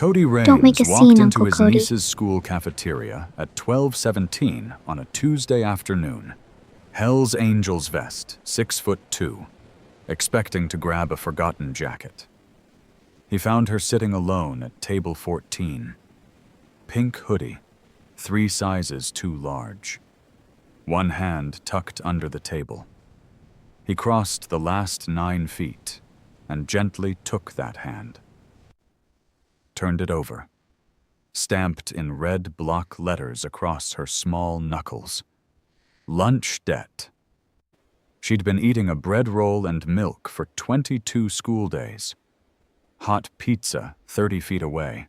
Cody Don't make Raines a walked scene, into Uncle his Cody. niece's school cafeteria at 12:17 on a Tuesday afternoon. Hell's Angels vest, 6'2", expecting to grab a forgotten jacket. He found her sitting alone at table 14. Pink hoodie, 3 sizes too large. One hand tucked under the table. He crossed the last 9 feet and gently took that hand. Turned it over, stamped in red block letters across her small knuckles. Lunch debt. She'd been eating a bread roll and milk for 22 school days. Hot pizza 30 feet away.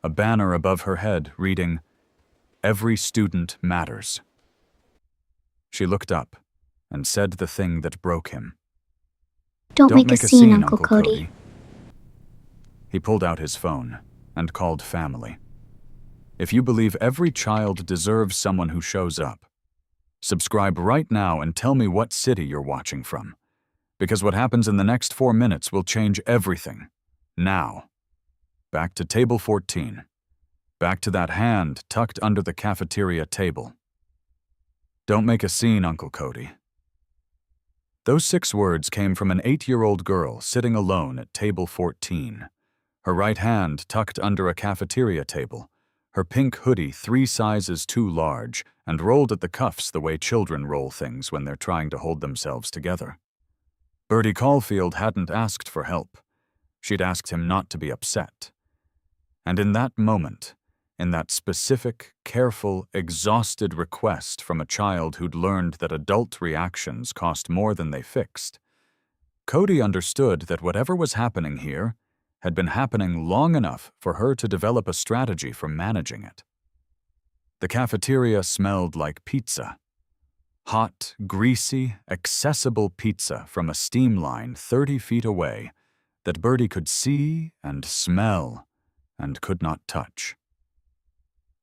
A banner above her head reading, "Every student matters." She looked up and said the thing that broke him. Don't make a scene, Uncle Cody. He pulled out his phone and called family. If you believe every child deserves someone who shows up, subscribe right now and tell me what city you're watching from. Because what happens in the next 4 minutes will change everything. Now. Back to table 14. Back to that hand tucked under the cafeteria table. Don't make a scene, Uncle Cody. Those 6 words came from an 8-year-old girl sitting alone at table 14. Her right hand tucked under a cafeteria table, her pink hoodie 3 sizes too large and rolled at the cuffs the way children roll things when they're trying to hold themselves together. Bertie Caulfield hadn't asked for help. She'd asked him not to be upset. And in that moment, in that specific, careful, exhausted request from a child who'd learned that adult reactions cost more than they fixed, Cody understood that whatever was happening here had been happening long enough for her to develop a strategy for managing it. The cafeteria smelled like pizza. Hot, greasy, accessible pizza from a steam line 30 feet away that Bertie could see and smell and could not touch.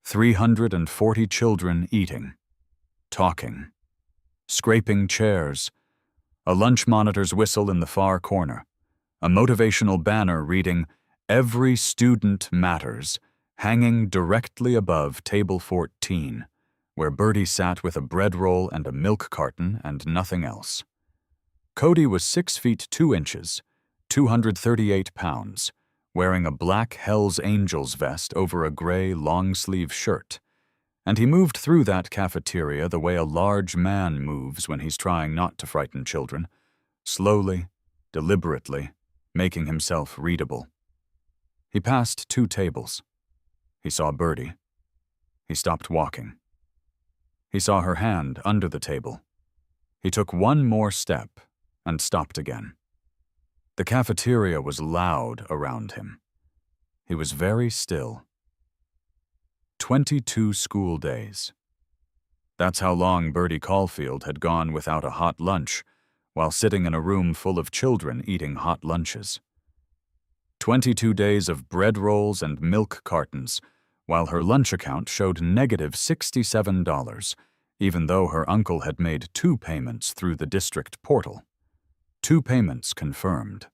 340 children eating, talking, scraping chairs, a lunch monitor's whistle in the far corner, a motivational banner reading, "Every student matters," hanging directly above table 14, where Bertie sat with a bread roll and a milk carton and nothing else. Cody was 6 feet 2 inches, 238 pounds, wearing a black Hell's Angels vest over a gray long-sleeve shirt, and he moved through that cafeteria the way a large man moves when he's trying not to frighten children, slowly, deliberately, making himself readable. He passed 2 tables. He saw Bertie. He stopped walking. He saw her hand under the table. He took 1 more step and stopped again. The cafeteria was loud around him. He was very still. 22 school days. That's how long Bertie Caulfield had gone without a hot lunch, while sitting in a room full of children eating hot lunches. 22 days of bread rolls and milk cartons, while her lunch account showed negative $67, even though her uncle had made 2 payments through the district portal. 2 payments confirmed.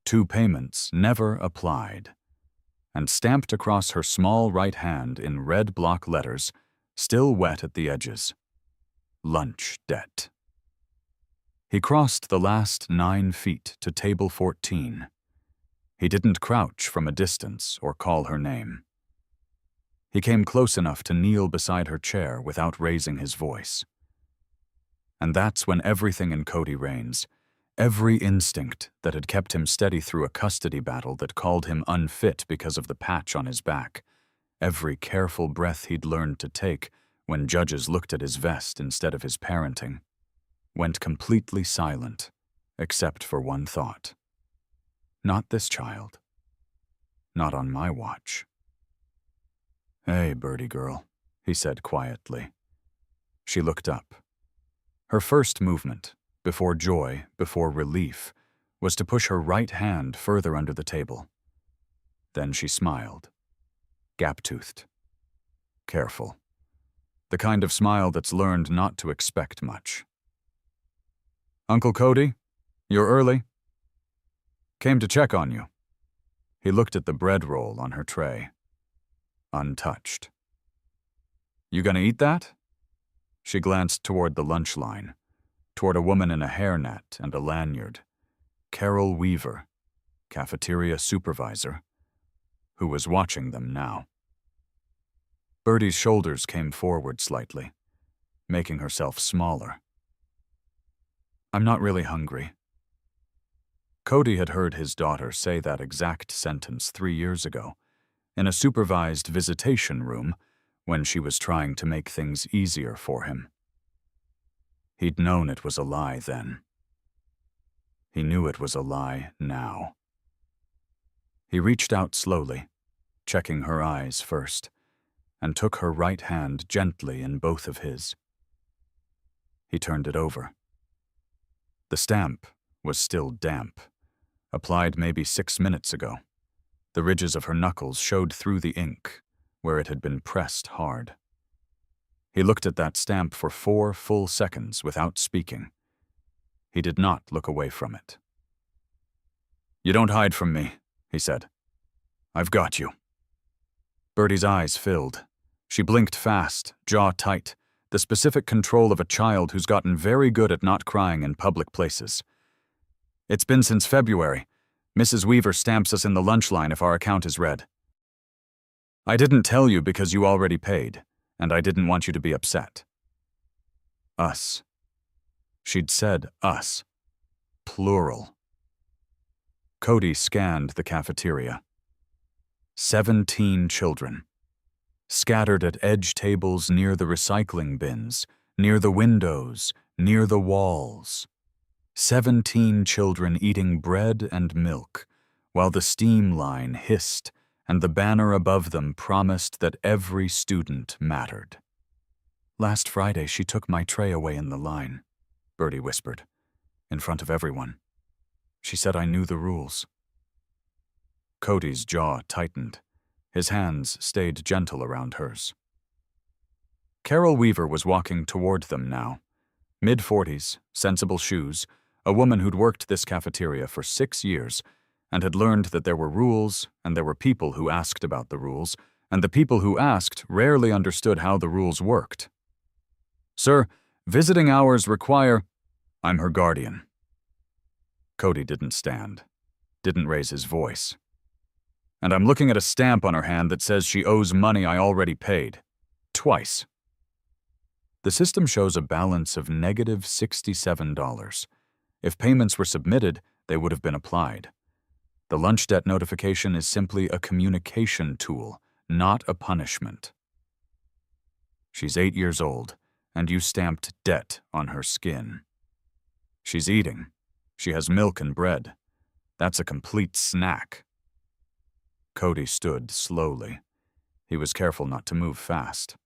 2 payments never applied. And stamped across her small right hand in red block letters, still wet at the edges. Lunch debt. He crossed the last 9 feet to table 14. He didn't crouch from a distance or call her name. He came close enough to kneel beside her chair without raising his voice. And that's when everything in Cody Raines, every instinct that had kept him steady through a custody battle that called him unfit because of the patch on his back, every careful breath he'd learned to take when judges looked at his vest instead of his parenting, went completely silent, except for one thought. Not this child. Not on my watch. "Hey, Bertie girl," he said quietly. She looked up. Her first movement, before joy, before relief, was to push her right hand further under the table. Then she smiled. Gap-toothed. Careful. The kind of smile that's learned not to expect much. "Uncle Cody, you're early. Came to check on you." He looked at the bread roll on her tray. Untouched. You gonna eat that? She glanced toward the lunch line, toward a woman in a hairnet and a lanyard. Carol Weaver, cafeteria supervisor, who was watching them now. Birdie's shoulders came forward slightly, making herself smaller. I'm not really hungry. Cody had heard his daughter say that exact sentence 3 years ago, in a supervised visitation room when she was trying to make things easier for him. He'd known it was a lie then. He knew it was a lie now. He reached out slowly, checking her eyes first, and took her right hand gently in both of his. He turned it over. The stamp was still damp, applied maybe 6 minutes ago. The ridges of her knuckles showed through the ink, where it had been pressed hard. He looked at that stamp for 4 full seconds without speaking. He did not look away from it. You don't hide from me, he said. I've got you. Birdie's eyes filled. She blinked fast, jaw tight, the specific control of a child who's gotten very good at not crying in public places. It's been since February. Mrs. Weaver stamps us in the lunch line if our account is red. I didn't tell you because you already paid, and I didn't want you to be upset. Us. She'd said us. Plural. Cody scanned the cafeteria. 17 children. Scattered at edge tables near the recycling bins, near the windows, near the walls. 17 children eating bread and milk, while the steam line hissed and the banner above them promised that every student mattered. Last Friday she took my tray away in the line, Birdie whispered, in front of everyone. She said I knew the rules. Cody's jaw tightened. His hands stayed gentle around hers. Carol Weaver was walking toward them now. Mid-40s, sensible shoes, a woman who'd worked this cafeteria for 6 years and had learned that there were rules and there were people who asked about the rules, and the people who asked rarely understood how the rules worked. Sir, visiting hours require... I'm her guardian. Cody didn't stand, didn't raise his voice. And I'm looking at a stamp on her hand that says she owes money I already paid. Twice. The system shows a balance of negative $67. If payments were submitted, they would have been applied. The lunch debt notification is simply a communication tool, not a punishment. She's 8 years old, and you stamped debt on her skin. She's eating. She has milk and bread. That's a complete snack. Cody stood slowly. He was careful not to move fast.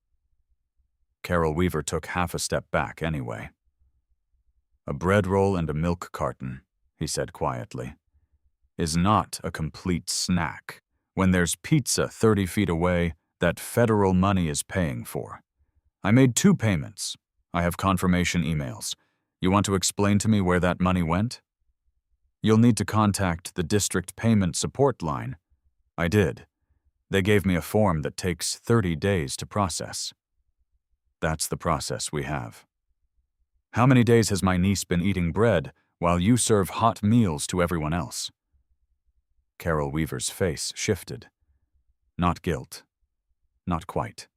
Carol Weaver took half a step back anyway. A bread roll and a milk carton, he said quietly, is not a complete snack when there's pizza 30 feet away that federal money is paying for. I made 2 payments. I have confirmation emails. You want to explain to me where that money went? You'll need to contact the district payment support line. I did. They gave me a form that takes 30 days to process. That's the process we have. How many days has my niece been eating bread while you serve hot meals to everyone else? Carol Weaver's face shifted. Not guilt. Not quite.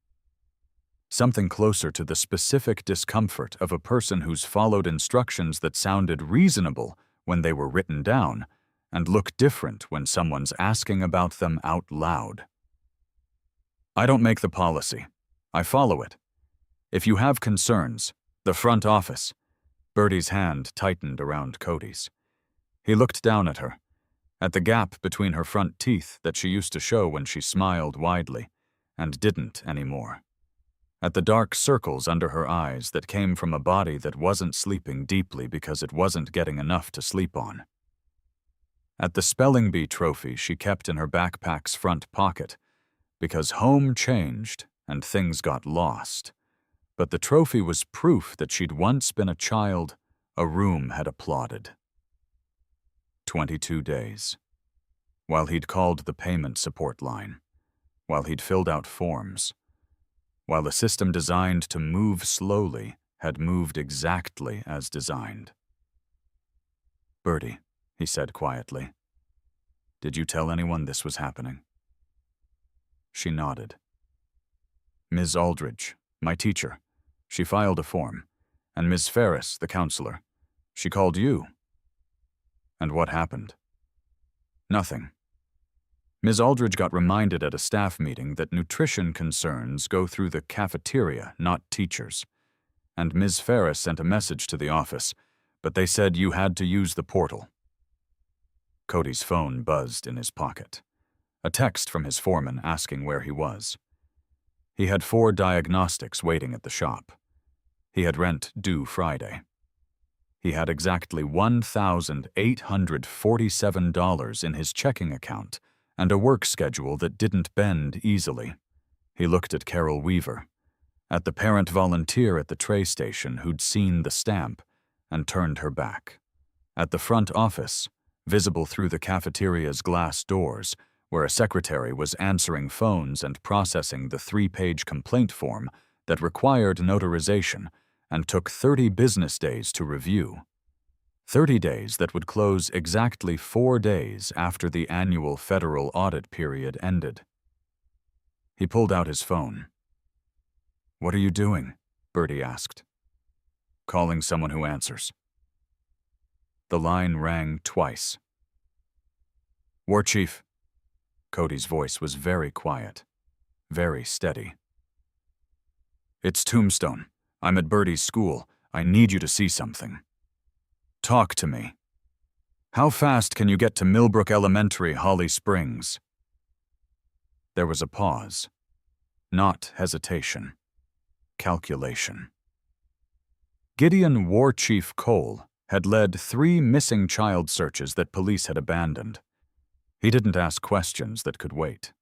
Something closer to the specific discomfort of a person who's followed instructions that sounded reasonable when they were written down, and look different when someone's asking about them out loud. I don't make the policy. I follow it. If you have concerns, the front office. Birdie's hand tightened around Cody's. He looked down at her, at the gap between her front teeth that she used to show when she smiled widely, and didn't anymore. At the dark circles under her eyes that came from a body that wasn't sleeping deeply because it wasn't getting enough to sleep on. At the spelling bee trophy she kept in her backpack's front pocket, because home changed and things got lost. But the trophy was proof that she'd once been a child a room had applauded. 22 days. while he'd called the payment support line, while he'd filled out forms, while a system designed to move slowly had moved exactly as designed. "Bertie," he said quietly, "did you tell anyone this was happening?" She nodded. "Ms. Aldridge, my teacher, she filed a form, and Ms. Ferris, the counselor, she called you." "And what happened?" "Nothing. Ms. Aldridge got reminded at a staff meeting that nutrition concerns go through the cafeteria, not teachers. And Ms. Ferris sent a message to the office, but they said you had to use the portal." Cody's phone buzzed in his pocket. A text from his foreman asking where he was. He had 4 diagnostics waiting at the shop. He had rent due Friday. He had exactly $1,847 in his checking account and a work schedule that didn't bend easily. He looked at Carol Weaver, at the parent volunteer at the tray station who'd seen the stamp, and turned her back. At the front office, visible through the cafeteria's glass doors, where a secretary was answering phones and processing the 3-page complaint form that required notarization and took 30 business days to review. 30 days that would close exactly 4 days after the annual federal audit period ended. He pulled out his phone. "What are you doing?" Bertie asked. "Calling someone who answers." The line rang twice. "War Chief." Cody's voice was very quiet, very steady. "It's Tombstone. I'm at Bertie's school. I need you to see something." "Talk to me. How fast can you get to Millbrook Elementary, Holly Springs?" There was a pause. Not hesitation. Calculation. Gideon War Chief Cole had led 3 missing child searches that police had abandoned. He didn't ask questions that could wait.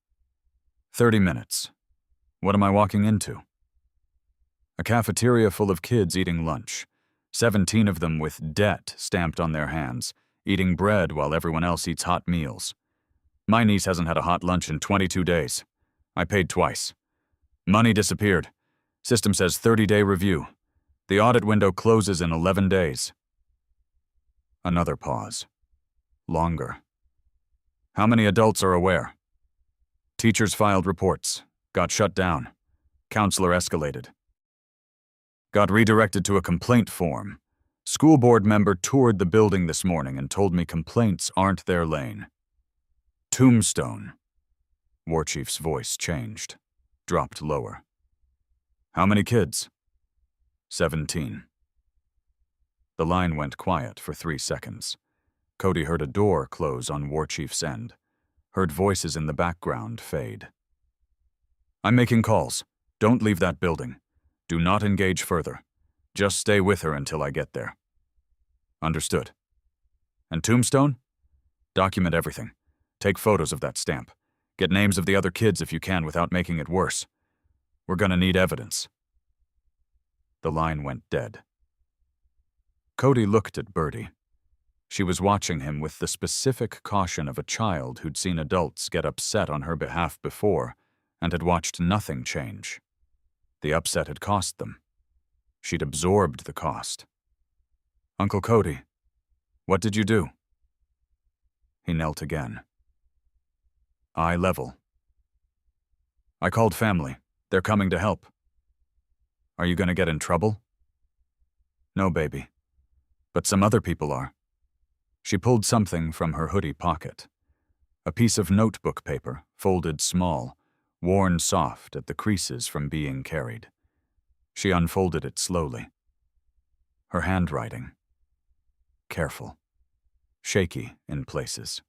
30 minutes. What am I walking into? A cafeteria full of kids eating lunch, 17 of them with debt stamped on their hands, eating bread while everyone else eats hot meals. My niece hasn't had a hot lunch in 22 days. I paid twice. Money disappeared. System says 30-day review. The audit window closes in 11 days. Another pause. Longer. How many adults are aware? Teachers filed reports. Got shut down. Counselor escalated. Got redirected to a complaint form. School board member toured the building this morning and told me complaints aren't their lane. Tombstone. War Chief's voice changed, dropped lower. How many kids? 17. The line went quiet for 3 seconds. Cody heard a door close on War Chief's end, heard voices in the background fade. I'm making calls. Don't leave that building. Do not engage further. Just stay with her until I get there. Understood. And Tombstone? Document everything. Take photos of that stamp. Get names of the other kids if you can without making it worse. We're gonna need evidence. The line went dead. Cody looked at Bertie. She was watching him with the specific caution of a child who'd seen adults get upset on her behalf before and had watched nothing change. The upset had cost them. She'd absorbed the cost. Uncle Cody, what did you do? He knelt again. Eye level. I called family. They're coming to help. Are you going to get in trouble? No, baby. But some other people are. She pulled something from her hoodie pocket. A piece of notebook paper, folded small, worn soft at the creases from being carried. She unfolded it slowly. Her handwriting. Careful. Shaky in places.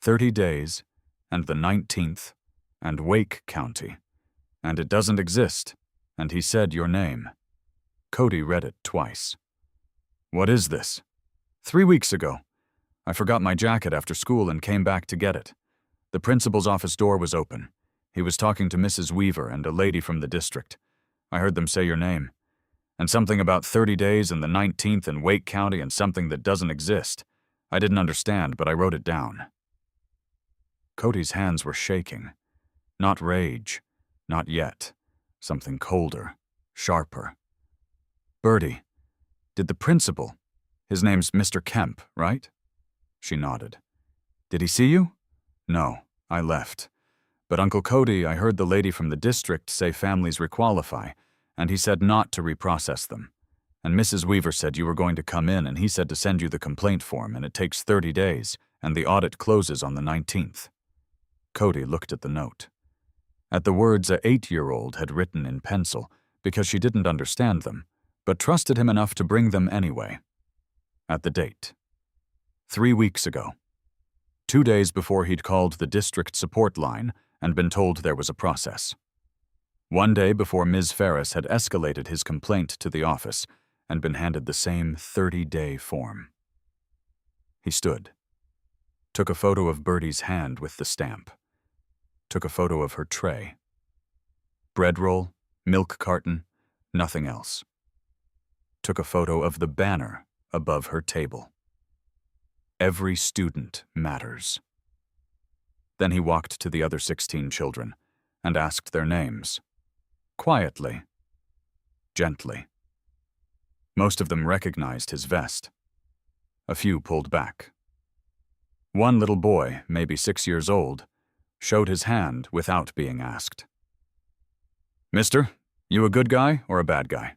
30 days, and the 19th, and Wake County. And it doesn't exist, and he said your name. Cody read it twice. What is this? 3 weeks ago. I forgot my jacket after school and came back to get it. The principal's office door was open. He was talking to Mrs. Weaver and a lady from the district. I heard them say your name. And something about 30 days and the 19th in Wake County and something that doesn't exist. I didn't understand, but I wrote it down. Cody's hands were shaking. Not rage. Not yet. Something colder. Sharper. "Bertie, did the principal— his name's Mr. Kemp, right?" She nodded. "Did he see you?" "No, I left. But Uncle Cody, I heard the lady from the district say families requalify, and he said not to reprocess them. And Mrs. Weaver said you were going to come in, and he said to send you the complaint form, and it takes 30 days, and the audit closes on the 19th. Cody looked at the note. At the words a 8-year-old had written in pencil, because she didn't understand them, but trusted him enough to bring them anyway. At the date. 3 weeks ago. 2 days before he'd called the district support line and been told there was a process. 1 day before Ms. Ferris had escalated his complaint to the office and been handed the same 30-day form. He stood. Took a photo of Bertie's hand with the stamp. Took a photo of her tray. Bread roll, milk carton, nothing else. Took a photo of the banner above her table. Every student matters. Then he walked to the other 16 children and asked their names. Quietly. Gently. Most of them recognized his vest. A few pulled back. One little boy, maybe 6 years old, showed his hand without being asked. "Mister, you a good guy or a bad guy?"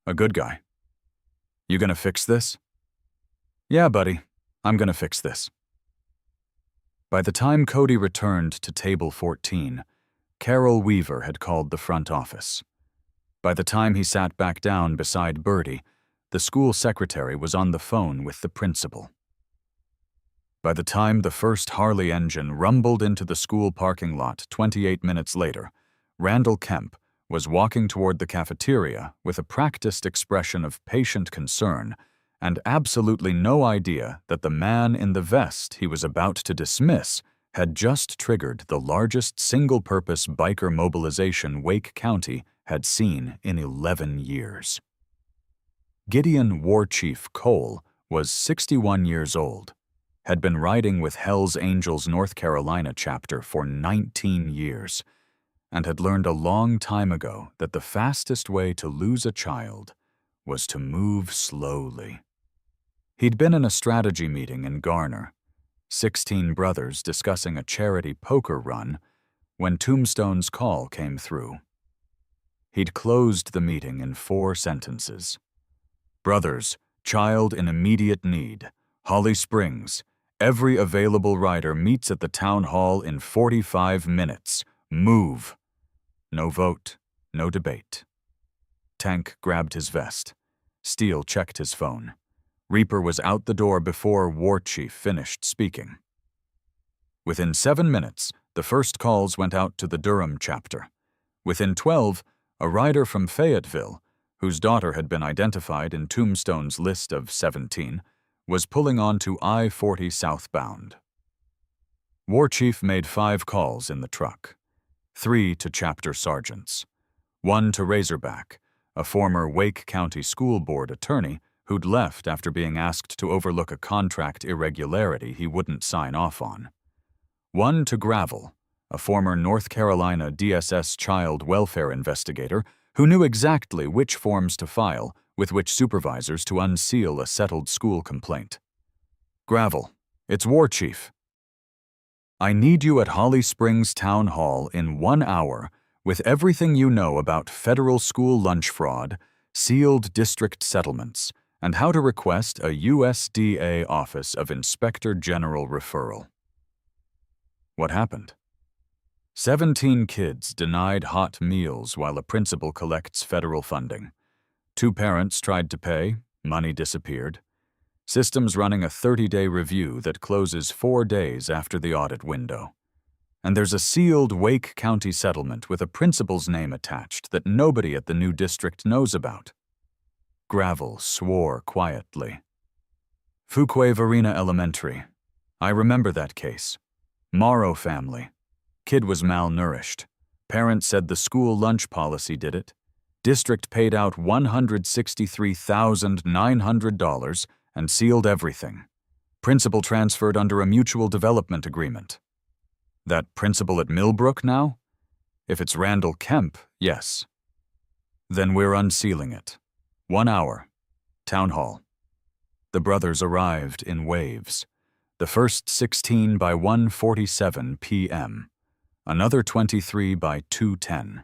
"A good guy." "You gonna fix this?" "Yeah, buddy, I'm gonna fix this." By the time Cody returned to table 14, Carol Weaver had called the front office. By the time he sat back down beside Bertie, the school secretary was on the phone with the principal. By the time the first Harley engine rumbled into the school parking lot 28 minutes later, Randall Kemp was walking toward the cafeteria with a practiced expression of patient concern and absolutely no idea that the man in the vest he was about to dismiss had just triggered the largest single-purpose biker mobilization Wake County had seen in 11 years. Gideon War Chief Cole was 61 years old, had been riding with Hell's Angels North Carolina chapter for 19 years, and had learned a long time ago that the fastest way to lose a child was to move slowly. He'd been in a strategy meeting in Garner, 16 brothers discussing a charity poker run, when Tombstone's call came through. He'd closed the meeting in 4 sentences. "Brothers, child in immediate need, Holly Springs. Every available rider meets at the town hall in 45 minutes. Move." No vote, no debate. Tank grabbed his vest. Steele checked his phone. Reaper was out the door before War Chief finished speaking. Within 7 minutes, the first calls went out to the Durham chapter. Within 12, a rider from Fayetteville, whose daughter had been identified in Tombstone's list of 17, was pulling onto I-40 southbound. War Chief made 5 calls in the truck. 3 to chapter sergeants. 1 to Razorback, a former Wake County School Board attorney who'd left after being asked to overlook a contract irregularity he wouldn't sign off on. 1 to Gravel, a former North Carolina DSS child welfare investigator who knew exactly which forms to file with which supervisors to unseal a settled school complaint. "Gravel, it's War Chief. I need you at Holly Springs Town Hall in 1 hour with everything you know about federal school lunch fraud, sealed district settlements, and how to request a USDA Office of Inspector General referral." What happened? 17 kids denied hot meals while a principal collects federal funding. 2 parents tried to pay, money disappeared. Systems running a 30-day review that closes 4 days after the audit window. And there's a sealed Wake County settlement with a principal's name attached that nobody at the new district knows about. Gravel swore quietly. Fuquay Varina Elementary. I remember that case. Morrow family. Kid was malnourished. Parents said the school lunch policy did it. District paid out $163,900 and sealed everything. Principal transferred under a mutual development agreement. That principal at Millbrook now? If it's Randall Kemp, yes. Then we're unsealing it. 1 hour. Town hall. The brothers arrived in waves. The first 16 by 1:47 p.m. Another 23 by 2:10.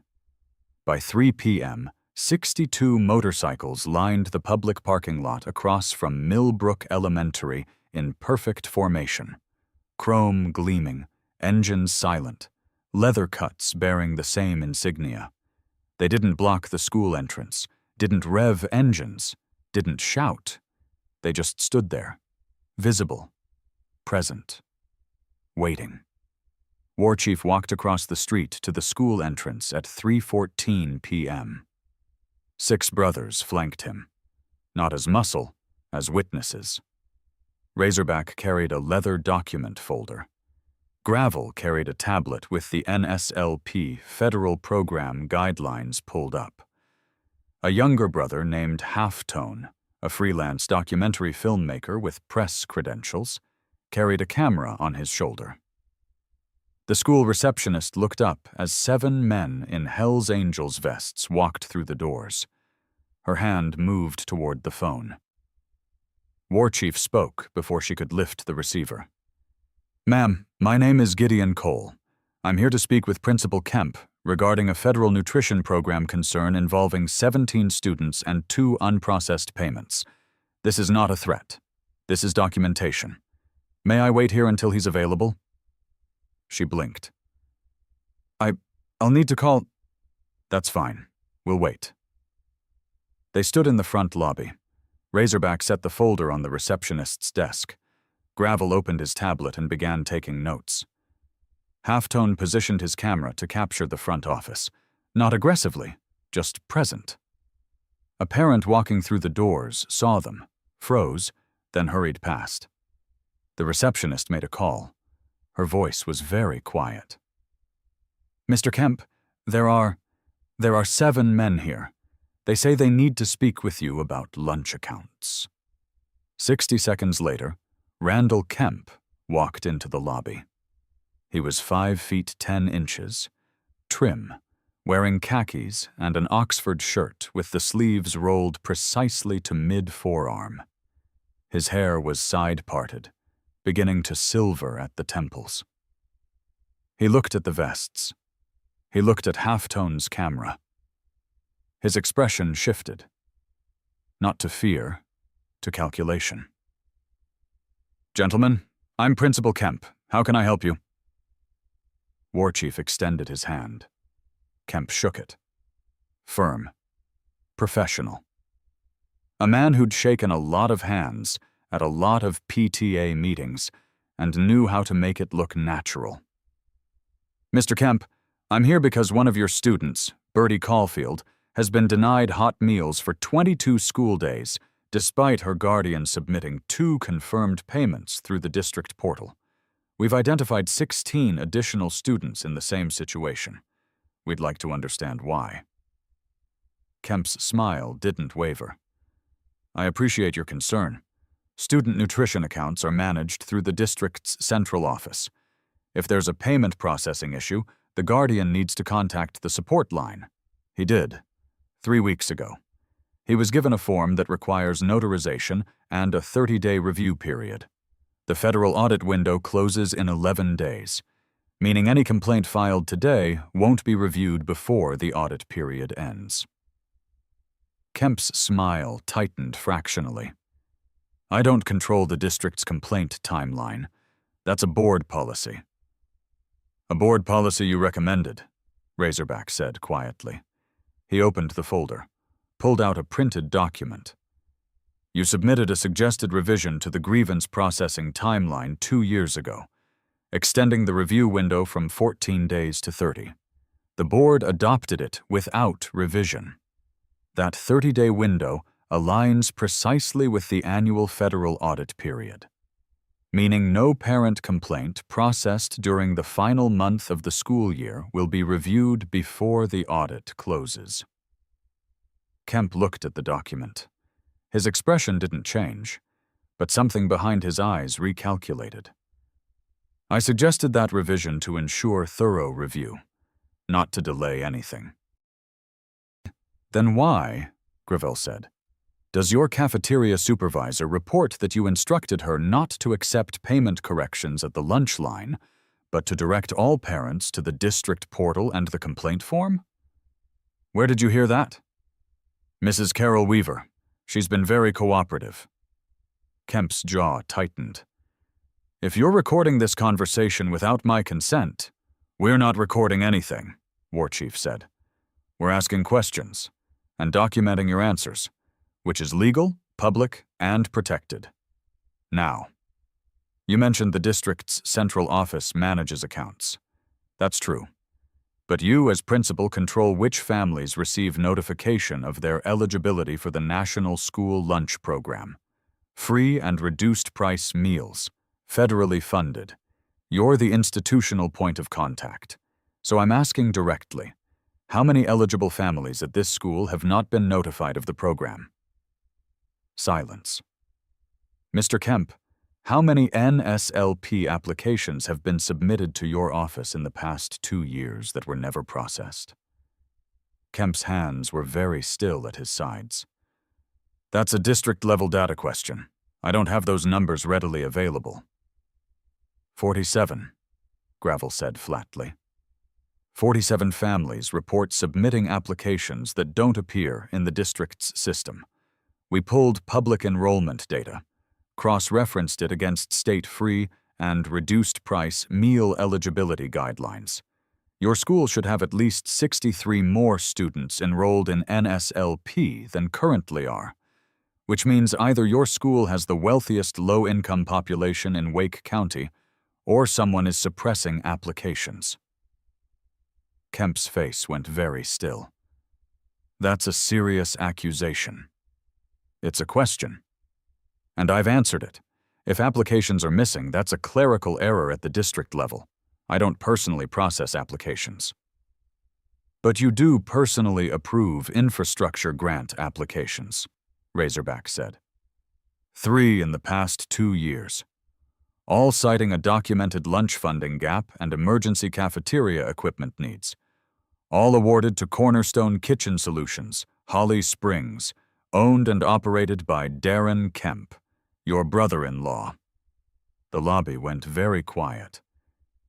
By 3 p.m., 62 motorcycles lined the public parking lot across from Millbrook Elementary in perfect formation. Chrome gleaming, engines silent, leather cuts bearing the same insignia. They didn't block the school entrance, didn't rev engines, didn't shout. They just stood there, visible, present, waiting. War Chief walked across the street to the school entrance at 3:14 p.m. 6 brothers flanked him, not as muscle, as witnesses. Razorback carried a leather document folder. Gravel carried a tablet with the NSLP Federal Program Guidelines pulled up. A younger brother named Halftone, a freelance documentary filmmaker with press credentials, carried a camera on his shoulder. The school receptionist looked up as 7 men in Hell's Angels vests walked through the doors. Her hand moved toward the phone. War Chief spoke before she could lift the receiver. "Ma'am, my name is Gideon Cole. I'm here to speak with Principal Kemp regarding a federal nutrition program concern involving 17 students and 2 unprocessed payments. This is not a threat. This is documentation. May I wait here until he's available?" She blinked. I'll need to call. That's fine. We'll wait. They stood in the front lobby. Razorback set the folder on the receptionist's desk. Gravel opened his tablet and began taking notes. Halftone positioned his camera to capture the front office, not aggressively, just present. A parent walking through the doors saw them, froze, then hurried past. The receptionist made a call. Her voice was very quiet. "Mr. Kemp, there are 7 men here. They say they need to speak with you about lunch accounts." 60 seconds later, Randall Kemp walked into the lobby. He was 5 feet 10 inches, trim, wearing khakis and an Oxford shirt with the sleeves rolled precisely to mid-forearm. His hair was side-parted, beginning to silver at the temples. He looked at the vests. He looked at Halftone's camera. His expression shifted. Not to fear, to calculation. "Gentlemen, I'm Principal Kemp. How can I help you?" War Chief extended his hand. Kemp shook it. Firm. Professional. A man who'd shaken a lot of hands at a lot of PTA meetings and knew how to make it look natural. "Mr. Kemp, I'm here because one of your students, Bertie Caulfield, has been denied hot meals for 22 school days, despite her guardian submitting 2 confirmed payments through the district portal. We've identified 16 additional students in the same situation. We'd like to understand why." Kemp's smile didn't waver. "I appreciate your concern. Student nutrition accounts are managed through the district's central office. If there's a payment processing issue, the guardian needs to contact the support line. He did, 3 weeks ago. He was given a form that requires notarization and a 30-day review period. The federal audit window closes in 11 days, meaning any complaint filed today won't be reviewed before the audit period ends." Kemp's smile tightened fractionally. "I don't control the district's complaint timeline. That's a board policy." "A board policy you recommended," Razorback said quietly. He opened the folder, pulled out a printed document. "You submitted a suggested revision to the grievance processing timeline 2 years ago, extending the review window from 14 days to 30. The board adopted it without revision. That 30-day window aligns precisely with the annual federal audit period, meaning no parent complaint processed during the final month of the school year will be reviewed before the audit closes." Kemp looked at the document. His expression didn't change, but something behind his eyes recalculated. I suggested that revision to ensure thorough review, not to delay anything. Then why, Gravel said, does your cafeteria supervisor report that you instructed her not to accept payment corrections at the lunch line, but to direct all parents to the district portal and the complaint form? Where did you hear that? Mrs. Carol Weaver. She's been very cooperative. Kemp's jaw tightened. If you're recording this conversation without my consent, we're not recording anything, War Chief said. We're asking questions and documenting your answers, which is legal, public, and protected. Now, you mentioned the district's central office manages accounts. That's true. But you, as principal, control which families receive notification of their eligibility for the National School Lunch Program. Free and reduced-price meals, federally funded. You're the institutional point of contact. So I'm asking directly, how many eligible families at this school have not been notified of the program? Silence. Mr. Kemp, how many NSLP applications have been submitted to your office in the past 2 years that were never processed? Kemp's hands were very still at his sides. That's a district-level data question. I don't have those numbers readily available. 47, Gravel said flatly. 47 families report submitting applications that don't appear in the district's system. We pulled public enrollment data, cross-referenced it against state-free and reduced-price meal eligibility guidelines. Your school should have at least 63 more students enrolled in NSLP than currently are, which means either your school has the wealthiest low-income population in Wake County or someone is suppressing applications. Kemp's face went very still. That's a serious accusation. It's a question. And I've answered it. If applications are missing, that's a clerical error at the district level. I don't personally process applications. But you do personally approve infrastructure grant applications, Razorback said. 3 in the past 2 years. All citing a documented lunch funding gap and emergency cafeteria equipment needs. All awarded to Cornerstone Kitchen Solutions, Holly Springs, owned and operated by Darren Kemp, your brother-in-law. The lobby went very quiet.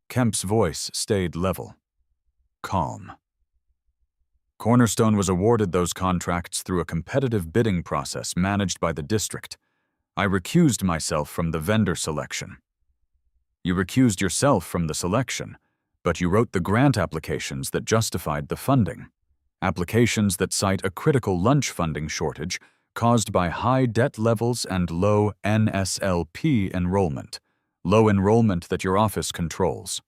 Kemp's voice stayed level, calm. Cornerstone was awarded those contracts through a competitive bidding process managed by the district. I recused myself from the vendor selection. You recused yourself from the selection, but you wrote the grant applications that justified the funding. Applications that cite a critical lunch funding shortage caused by high debt levels and low NSLP enrollment, low enrollment that your office controls.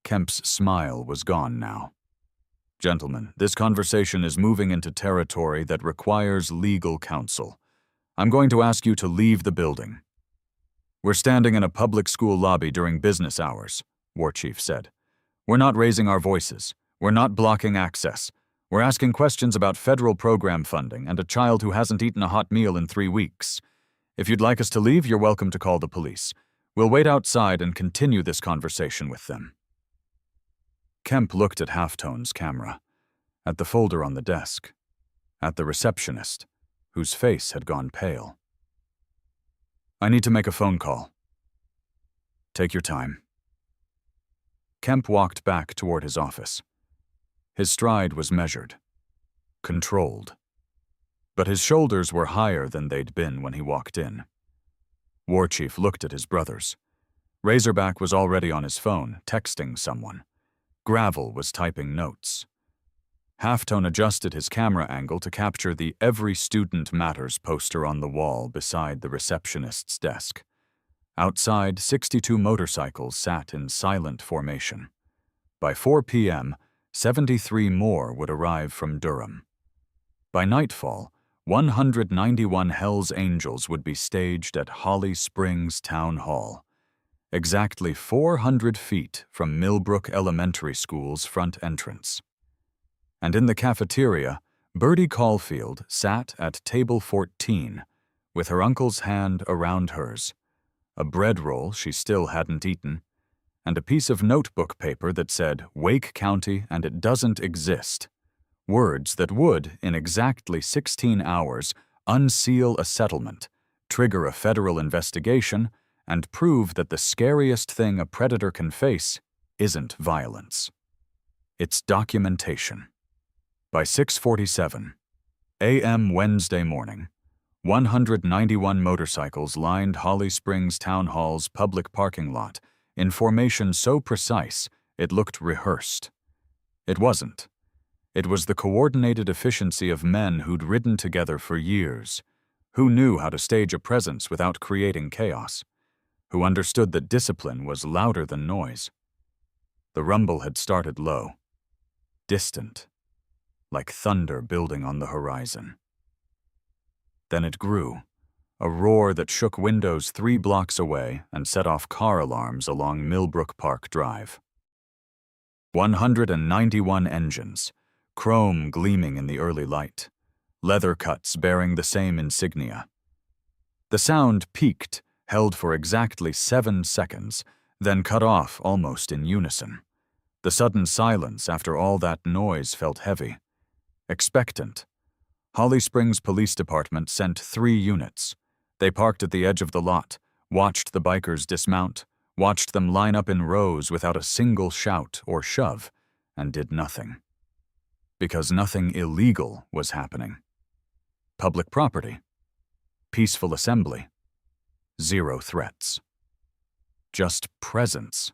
Kemp's smile was gone now. Gentlemen, this conversation is moving into territory that requires legal counsel. I'm going to ask you to leave the building. We're standing in a public school lobby during business hours, War Chief said. We're not raising our voices. We're not blocking access. We're asking questions about federal program funding and a child who hasn't eaten a hot meal in 3 weeks. If you'd like us to leave, you're welcome to call the police. We'll wait outside and continue this conversation with them. Kemp looked at Halftone's camera, at the folder on the desk, at the receptionist, whose face had gone pale. I need to make a phone call. Take your time. Kemp walked back toward his office. His stride was measured, controlled, but his shoulders were higher than they'd been when he walked in. War Chief looked at his brothers. Razorback was already on his phone, texting someone. Gravel was typing notes. Halftone adjusted his camera angle to capture the Every Student Matters poster on the wall beside the receptionist's desk. Outside, 62 motorcycles sat in silent formation. By 4 p.m., 73 more would arrive from Durham. By nightfall, 191 Hells Angels would be staged at Holly Springs Town Hall, exactly 400 feet from Millbrook Elementary School's front entrance. And in the cafeteria, Bertie Caulfield sat at table 14, with her uncle's hand around hers, a bread roll she still hadn't eaten, and a piece of notebook paper that said Wake County and it doesn't exist. Words that would, in exactly 16 hours, unseal a settlement, trigger a federal investigation, and prove that the scariest thing a predator can face isn't violence. It's documentation. By 6:47 a.m. Wednesday morning, 191 motorcycles lined Holly Springs Town Hall's public parking lot in formation so precise it looked rehearsed. It wasn't. It was the coordinated efficiency of men who'd ridden together for years, who knew how to stage a presence without creating chaos, who understood that discipline was louder than noise. The rumble had started low, distant, like thunder building on the horizon. Then it grew, a roar that shook windows 3 blocks away and set off car alarms along Millbrook Park Drive. 191 engines, chrome gleaming in the early light, leather cuts bearing the same insignia. The sound peaked, held for exactly 7 seconds, then cut off almost in unison. The sudden silence after all that noise felt heavy, expectant. Holly Springs Police Department sent 3 units. They parked at the edge of the lot, watched the bikers dismount, watched them line up in rows without a single shout or shove, and did nothing. Because nothing illegal was happening. Public property. Peaceful assembly. 0 threats. Just presence.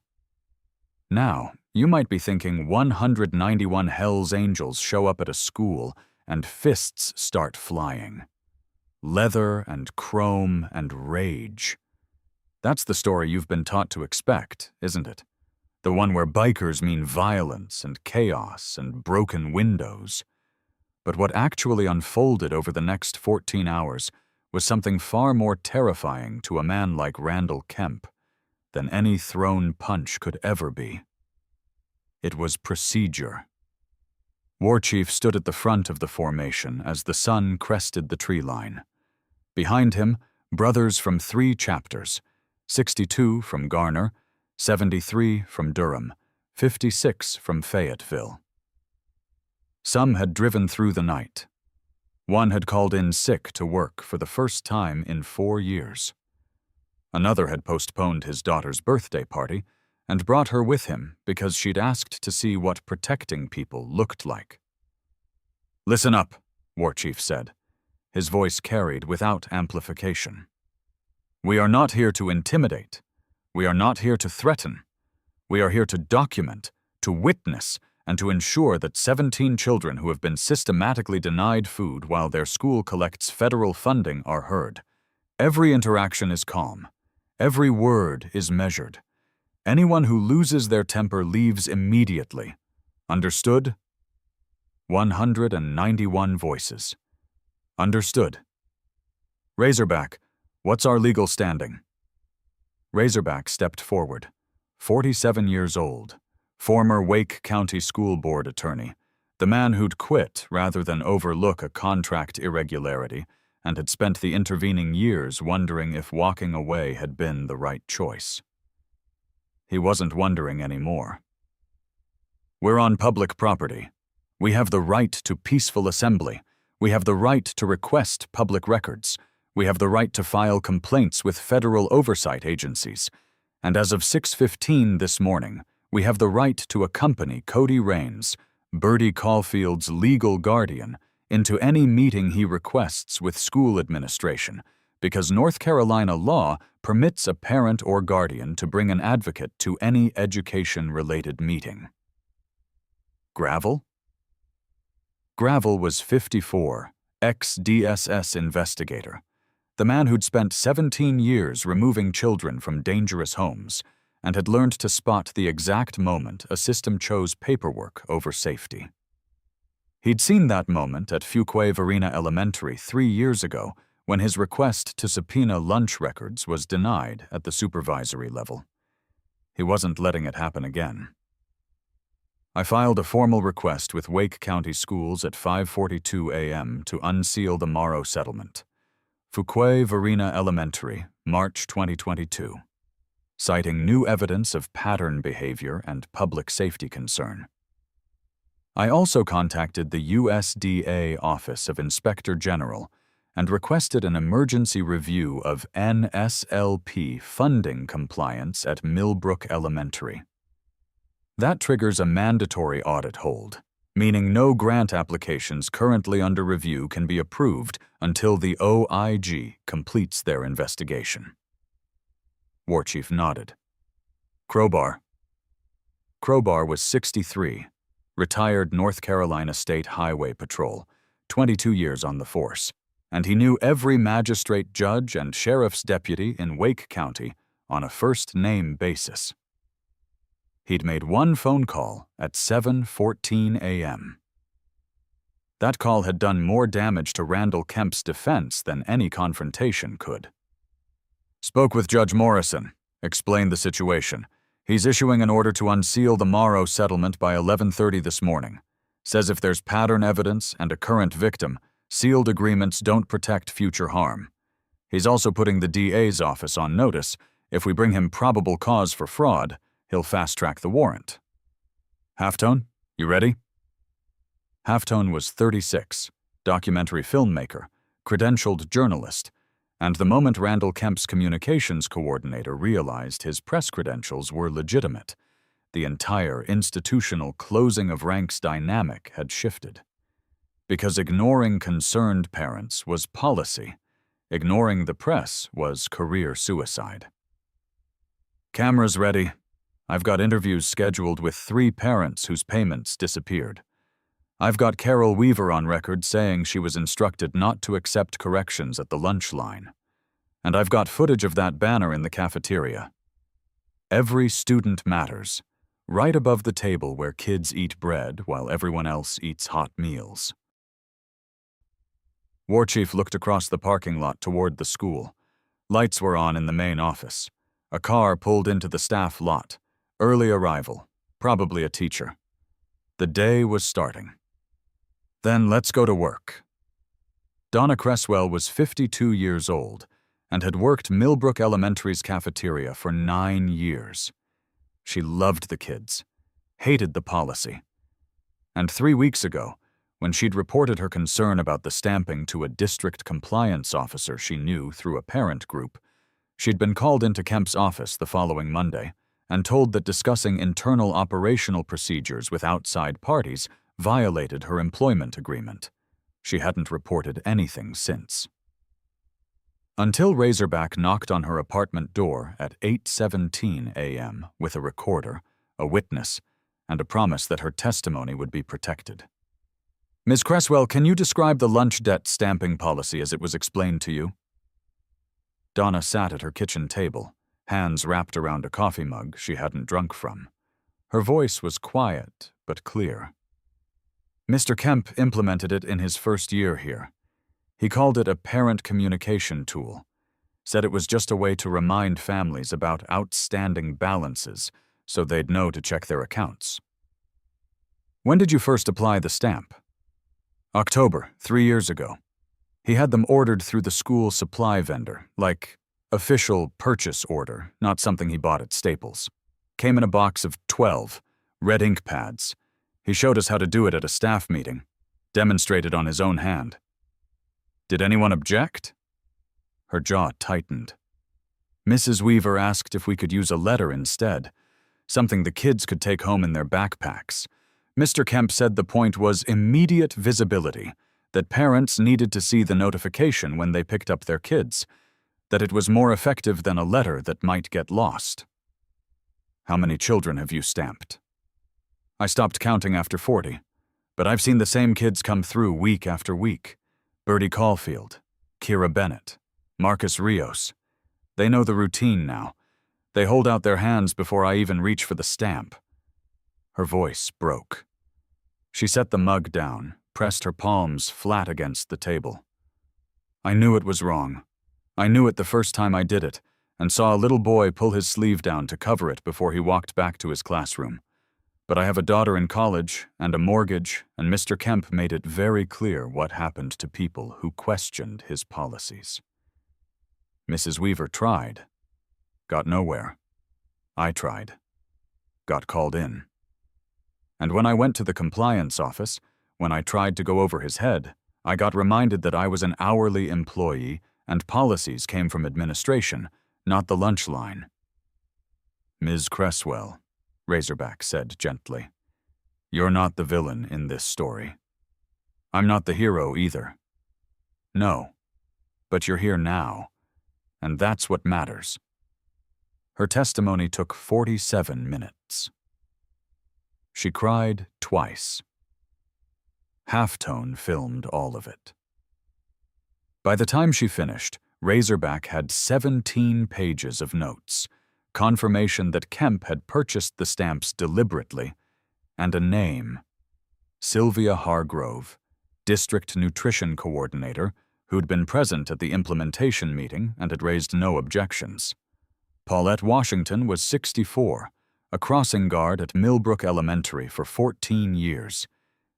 Now, you might be thinking 191 Hell's Angels show up at a school and fists start flying. Leather and chrome and rage. That's the story you've been taught to expect, isn't it? The one where bikers mean violence and chaos and broken windows. But what actually unfolded over the next 14 hours was something far more terrifying to a man like Randall Kemp than any thrown punch could ever be. It was procedure. War Chief stood at the front of the formation as the sun crested the tree line. Behind him, brothers from 3 chapters, 62 from Garner, 73 from Durham, 56 from Fayetteville. Some had driven through the night. One had called in sick to work for the first time in 4 years. Another had postponed his daughter's birthday party and brought her with him because she'd asked to see what protecting people looked like. "Listen up," War Chief said. His voice carried without amplification. "We are not here to intimidate. We are not here to threaten. We are here to document, to witness, and to ensure that 17 children who have been systematically denied food while their school collects federal funding are heard. Every interaction is calm. Every word is measured. Anyone who loses their temper leaves immediately. Understood?" 191 voices. Understood. "Razorback, what's our legal standing?" Razorback stepped forward, 47 years old, former Wake County School Board attorney, the man who'd quit rather than overlook a contract irregularity and had spent the intervening years wondering if walking away had been the right choice. He wasn't wondering anymore. "We're on public property. We have the right to peaceful assembly. We have the right to request public records. We have the right to file complaints with federal oversight agencies. And as of 6:15 this morning, we have the right to accompany Cody Raines, Bertie Caulfield's legal guardian, into any meeting he requests with school administration, because North Carolina law permits a parent or guardian to bring an advocate to any education-related meeting." Gravel? Gravel was 54, ex-DSS investigator, the man who'd spent 17 years removing children from dangerous homes and had learned to spot the exact moment a system chose paperwork over safety. He'd seen that moment at Fuquay-Varina Elementary 3 years ago when his request to subpoena lunch records was denied at the supervisory level. He wasn't letting it happen again. "I filed a formal request with Wake County Schools at 5:42 a.m. to unseal the Morrow settlement. Fuquay Varina Elementary, March 2022. Citing new evidence of pattern behavior and public safety concern. I also contacted the USDA Office of Inspector General and requested an emergency review of NSLP funding compliance at Millbrook Elementary. That triggers a mandatory audit hold, meaning no grant applications currently under review can be approved until the OIG completes their investigation. War Chief nodded. Crowbar. Crowbar was 63, retired North Carolina State Highway Patrol, 22 years on the force, and he knew every magistrate judge and sheriff's deputy in Wake County on a first-name basis. He'd made one phone call at 7:14 a.m. That call had done more damage to Randall Kemp's defense than any confrontation could. Spoke with Judge Morrison, explained the situation. He's issuing an order to unseal the Morrow settlement by 11:30 this morning. Says if there's pattern evidence and a current victim, sealed agreements don't protect future harm. He's also putting the DA's office on notice. If we bring him probable cause for fraud, he'll fast-track the warrant. Halftone, you ready? Halftone was 36, documentary filmmaker, credentialed journalist, and the moment Randall Kemp's communications coordinator realized his press credentials were legitimate, the entire institutional closing of ranks dynamic had shifted. Because ignoring concerned parents was policy, ignoring the press was career suicide. Cameras ready. I've got interviews scheduled with 3 parents whose payments disappeared. I've got Carol Weaver on record saying she was instructed not to accept corrections at the lunch line. And I've got footage of that banner in the cafeteria. Every student matters, right above the table where kids eat bread while everyone else eats hot meals. War Chief looked across the parking lot toward the school. Lights were on in the main office. A car pulled into the staff lot. Early arrival, probably a teacher. The day was starting. Then let's go to work. Donna Cresswell was 52 years old and had worked Millbrook Elementary's cafeteria for 9 years. She loved the kids, hated the policy. And 3 weeks ago, when she'd reported her concern about the stamping to a district compliance officer she knew through a parent group, she'd been called into Kemp's office the following Monday and told that discussing internal operational procedures with outside parties violated her employment agreement. She hadn't reported anything since. Until Razorback knocked on her apartment door at 8:17 a.m. with a recorder, a witness, and a promise that her testimony would be protected. Ms. Cresswell, can you describe the lunch debt stamping policy as it was explained to you? Donna sat at her kitchen table, hands wrapped around a coffee mug she hadn't drunk from. Her voice was quiet but clear. Mr. Kemp implemented it in his first year here. He called it a parent communication tool, said it was just a way to remind families about outstanding balances so they'd know to check their accounts. When did you first apply the stamp? October, 3 years ago. He had them ordered through the school supply vendor, like official purchase order, not something he bought at Staples. Came in a box of 12, red ink pads. He showed us how to do it at a staff meeting, demonstrated on his own hand. Did anyone object? Her jaw tightened. Mrs. Weaver asked if we could use a letter instead, something the kids could take home in their backpacks. Mr. Kemp said the point was immediate visibility, that parents needed to see the notification when they picked up their kids, that it was more effective than a letter that might get lost. How many children have you stamped? I stopped counting after 40, but I've seen the same kids come through week after week. Bertie Caulfield, Kira Bennett, Marcus Rios. They know the routine now. They hold out their hands before I even reach for the stamp. Her voice broke. She set the mug down, pressed her palms flat against the table. I knew it was wrong. I knew it the first time I did it, and saw a little boy pull his sleeve down to cover it before he walked back to his classroom. But I have a daughter in college and a mortgage, and Mr. Kemp made it very clear what happened to people who questioned his policies. Mrs. Weaver tried. Got nowhere. I tried. Got called in. And when I went to the compliance office, when I tried to go over his head, I got reminded that I was an hourly employee and policies came from administration, not the lunch line. Ms. Cresswell, Razorback said gently, you're not the villain in this story. I'm not the hero either. No, but you're here now, and that's what matters. Her testimony took 47 minutes. She cried twice. Halftone filmed all of it. By the time she finished, Razorback had 17 pages of notes, confirmation that Kemp had purchased the stamps deliberately, and a name, Sylvia Hargrove, District Nutrition Coordinator, who'd been present at the implementation meeting and had raised no objections. Paulette Washington was 64, a crossing guard at Millbrook Elementary for 14 years.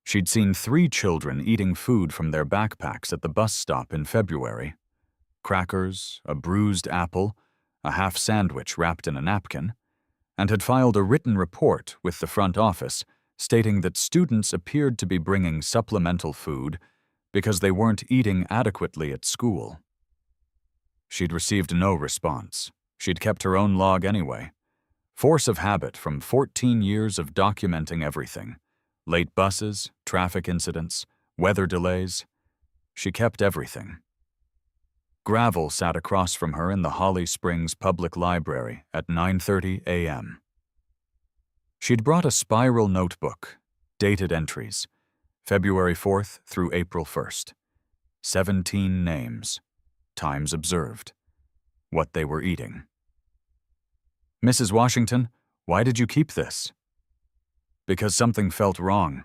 She'd seen 3 children eating food from their backpacks at the bus stop in February. Crackers, a bruised apple, a half sandwich wrapped in a napkin, and had filed a written report with the front office stating that students appeared to be bringing supplemental food because they weren't eating adequately at school. She'd received no response. She'd kept her own log anyway. Force of habit from 14 years of documenting everything. Late buses, traffic incidents, weather delays. She kept everything. Gravel sat across from her in the Holly Springs Public Library at 9:30 a.m. She'd brought a spiral notebook, dated entries, February 4th through April 1st. 17 names, times observed, what they were eating. Mrs. Washington, why did you keep this? Because something felt wrong,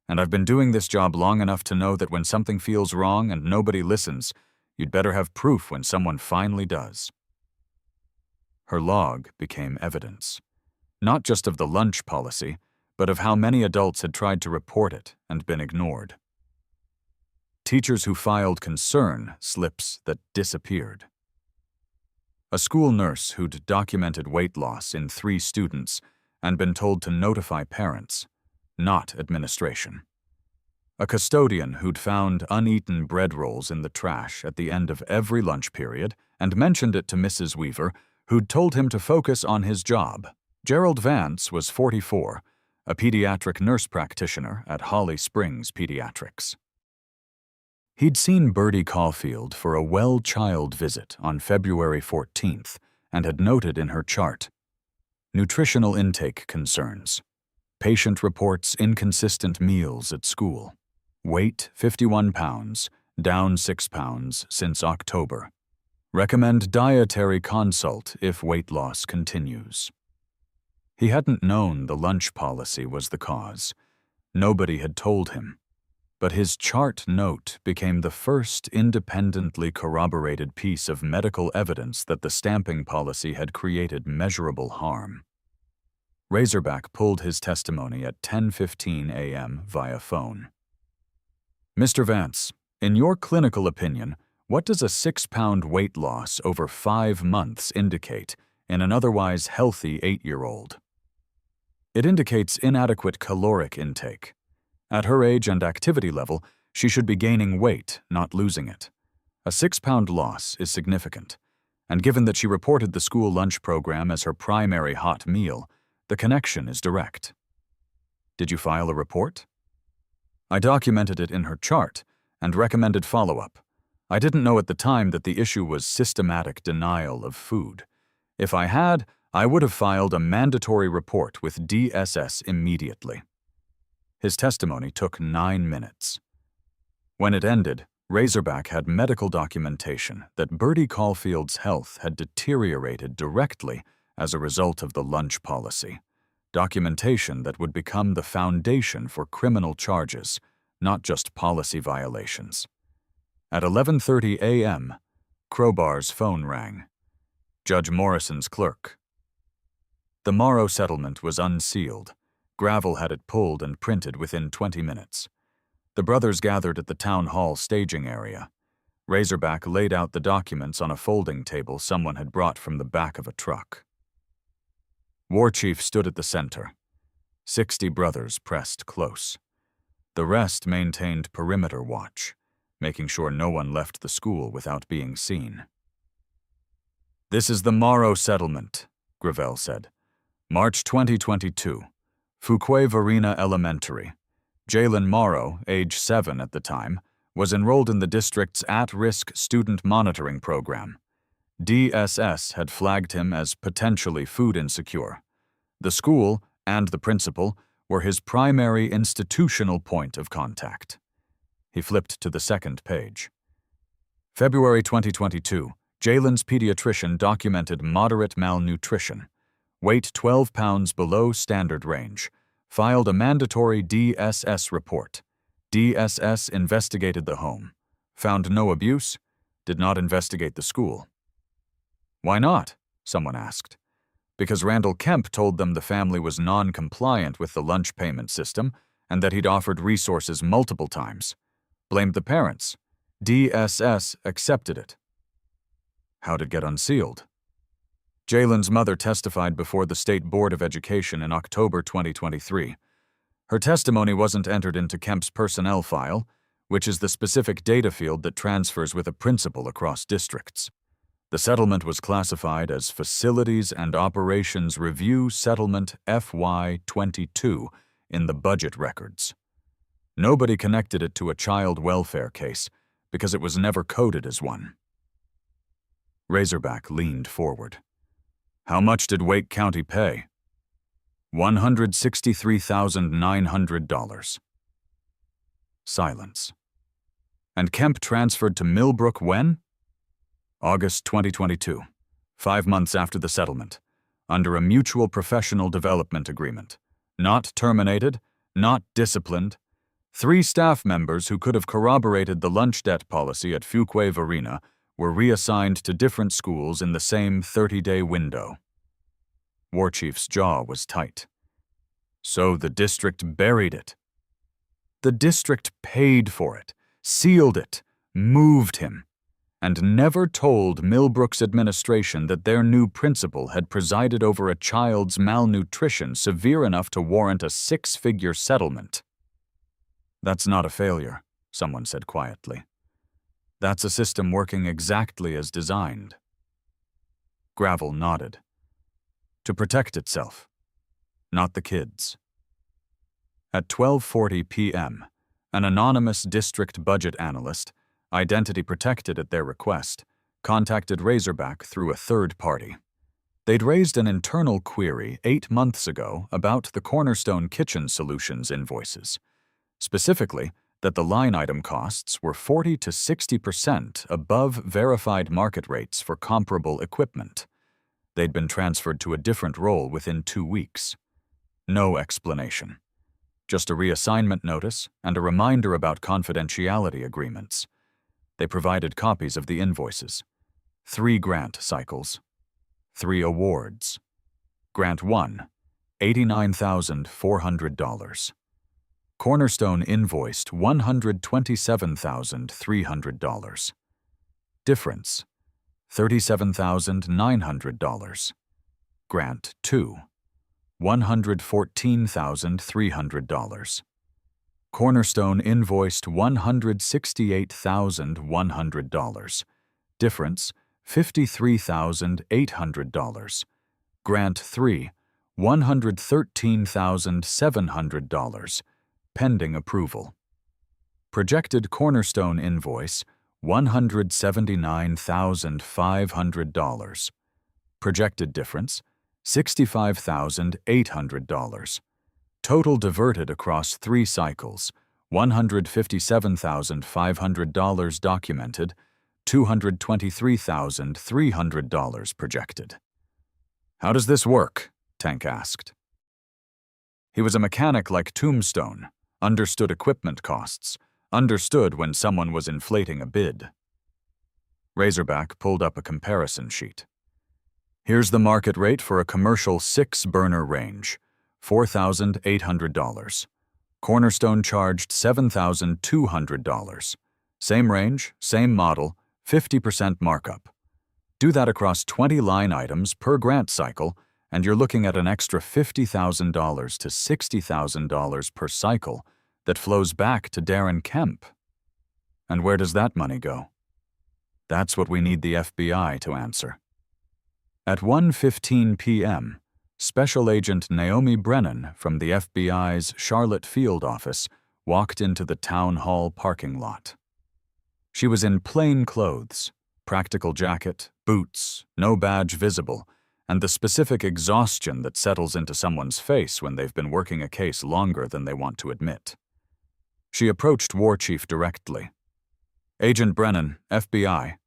and I've been doing this job long enough to know that when something feels wrong and nobody listens, you'd better have proof when someone finally does. Her log became evidence, not just of the lunch policy, but of how many adults had tried to report it and been ignored. Teachers who filed concern slips that disappeared. A school nurse who'd documented weight loss in 3 students and been told to notify parents, not administration. A custodian who'd found uneaten bread rolls in the trash at the end of every lunch period and mentioned it to Mrs. Weaver, who'd told him to focus on his job. Gerald Vance was 44, a pediatric nurse practitioner at Holly Springs Pediatrics. He'd seen Bertie Caulfield for a well child visit on February 14th and had noted in her chart, nutritional intake concerns. Patient reports inconsistent meals at school. Weight 51 pounds, down 6 pounds since October. Recommend dietary consult if weight loss continues. He hadn't known the lunch policy was the cause. Nobody had told him. But his chart note became the first independently corroborated piece of medical evidence that the stamping policy had created measurable harm. Razorback pulled his testimony at 10:15 a.m. via phone. Mr. Vance, in your clinical opinion, what does a 6-pound weight loss over 5 months indicate in an otherwise healthy 8-year-old? It indicates inadequate caloric intake. At her age and activity level, she should be gaining weight, not losing it. A 6-pound loss is significant, and given that she reported the school lunch program as her primary hot meal, the connection is direct. Did you file a report? I documented it in her chart and recommended follow-up. I didn't know at the time that the issue was systematic denial of food. If I had, I would have filed a mandatory report with DSS immediately. His testimony took 9 minutes. When it ended, Razorback had medical documentation that Bertie Caulfield's health had deteriorated directly as a result of the lunch policy, documentation that would become the foundation for criminal charges, not just policy violations. At 11:30 a.m., Crowbar's phone rang. Judge Morrison's clerk. The Morrow settlement was unsealed. Gravel had it pulled and printed within 20 minutes. The brothers gathered at the town hall staging area. Razorback laid out the documents on a folding table someone had brought from the back of a truck. War Chief stood at the center. 60 brothers pressed close. The rest maintained perimeter watch, making sure no one left the school without being seen. "This is the Morrow settlement," Gravel said. "March 2022. Fuquay Varina Elementary. Jalen Morrow, age 7 at the time, was enrolled in the district's at-risk student monitoring program. DSS had flagged him as potentially food insecure. The school and the principal were his primary institutional point of contact." He flipped to the second page. February 2022, Jalen's pediatrician documented moderate malnutrition, weight 12 pounds below standard range, filed a mandatory DSS report. DSS investigated the home, found no abuse, did not investigate the school. "Why not?" someone asked. "Because Randall Kemp told them the family was non-compliant with the lunch payment system and that he'd offered resources multiple times. Blamed the parents. DSS accepted it." How'd it get unsealed? Jalen's mother testified before the State Board of Education in October 2023. Her testimony wasn't entered into Kemp's personnel file, which is the specific data field that transfers with a principal across districts. The settlement was classified as Facilities and Operations Review Settlement FY22 in the budget records. Nobody connected it to a child welfare case because it was never coded as one. Razorback leaned forward. "How much did Wake County pay?" $163,900. Silence. "And Kemp transferred to Millbrook when?" "August 2022, 5 months after the settlement, under a mutual professional development agreement. Not terminated, not disciplined. 3 staff members who could have corroborated the lunch debt policy at Fuquay Varina were reassigned to different schools in the same 30-day window." War Chief's jaw was tight. "So the district buried it." "The district paid for it, sealed it, moved him, and never told Millbrook's administration that their new principal had presided over a child's malnutrition severe enough to warrant a 6-figure settlement." "That's not a failure," someone said quietly. "That's a system working exactly as designed." Gravel nodded. "To protect itself, not the kids." At 12:40 p.m., an anonymous district budget analyst, identity protected at their request, contacted Razorback through a third party. They'd raised an internal query 8 months ago about the Cornerstone Kitchen Solutions invoices. Specifically, that the line item costs were 40 to 60% above verified market rates for comparable equipment. They'd been transferred to a different role within 2 weeks. No explanation. Just a reassignment notice and a reminder about confidentiality agreements. They provided copies of the invoices. 3 grant cycles. 3 awards. Grant 1, $89,400. Cornerstone invoiced $127,300. Difference, $37,900. Grant 2, $114,300. Cornerstone invoiced $168,100. Difference, $53,800. Grant 3, $113,700. Pending approval. Projected Cornerstone invoice, $179,500. Projected difference, $65,800. Total diverted across 3 cycles, $157,500 documented, $223,300 projected. "How does this work?" Tank asked. He was a mechanic like Tombstone, understood equipment costs, understood when someone was inflating a bid. Razorback pulled up a comparison sheet. "Here's the market rate for a commercial 6-burner range, $4,800. Cornerstone charged $7,200, Same range, same model, 50% markup. Do that across 20 line items per grant cycle, and you're looking at an extra $50,000 to $60,000 per cycle that flows back to Darren Kemp. And where does that money go? That's what we need the FBI to answer. At 1:15 p.m., Special Agent Naomi Brennan from the FBI's Charlotte Field office walked into the town hall parking lot. She was in plain clothes, practical jacket, boots, no badge visible, and the specific exhaustion that settles into someone's face when they've been working a case longer than they want to admit. She approached War Chief directly. "Agent Brennan, FBI,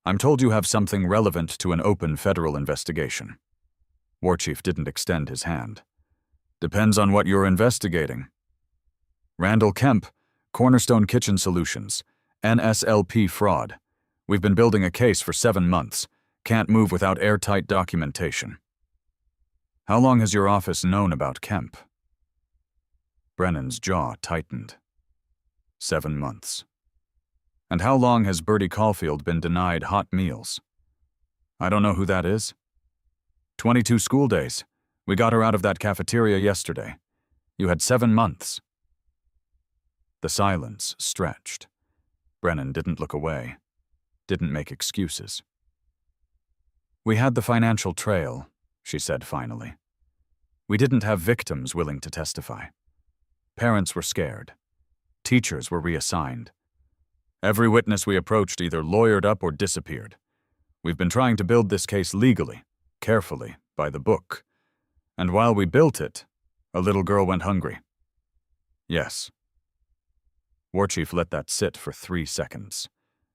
I'm told you have something relevant to an open federal investigation." War Chief didn't extend his hand. "Depends on what you're investigating." "Randall Kemp, Cornerstone Kitchen Solutions, NSLP fraud. We've been building a case for 7 months. Can't move without airtight documentation." "How long has your office known about Kemp?" Brennan's jaw tightened. 7 months. "And how long has Bertie Caulfield been denied hot meals?" "I don't know who that is." 22 school days. We got her out of that cafeteria yesterday. You had 7 months. The silence stretched. Brennan didn't look away, didn't make excuses. "We had the financial trail," she said finally. "We didn't have victims willing to testify. Parents were scared. Teachers were reassigned. Every witness we approached either lawyered up or disappeared. We've been trying to build this case legally, carefully, by the book. And while we built it, a little girl went hungry." "Yes." War Chief let that sit for 3 seconds.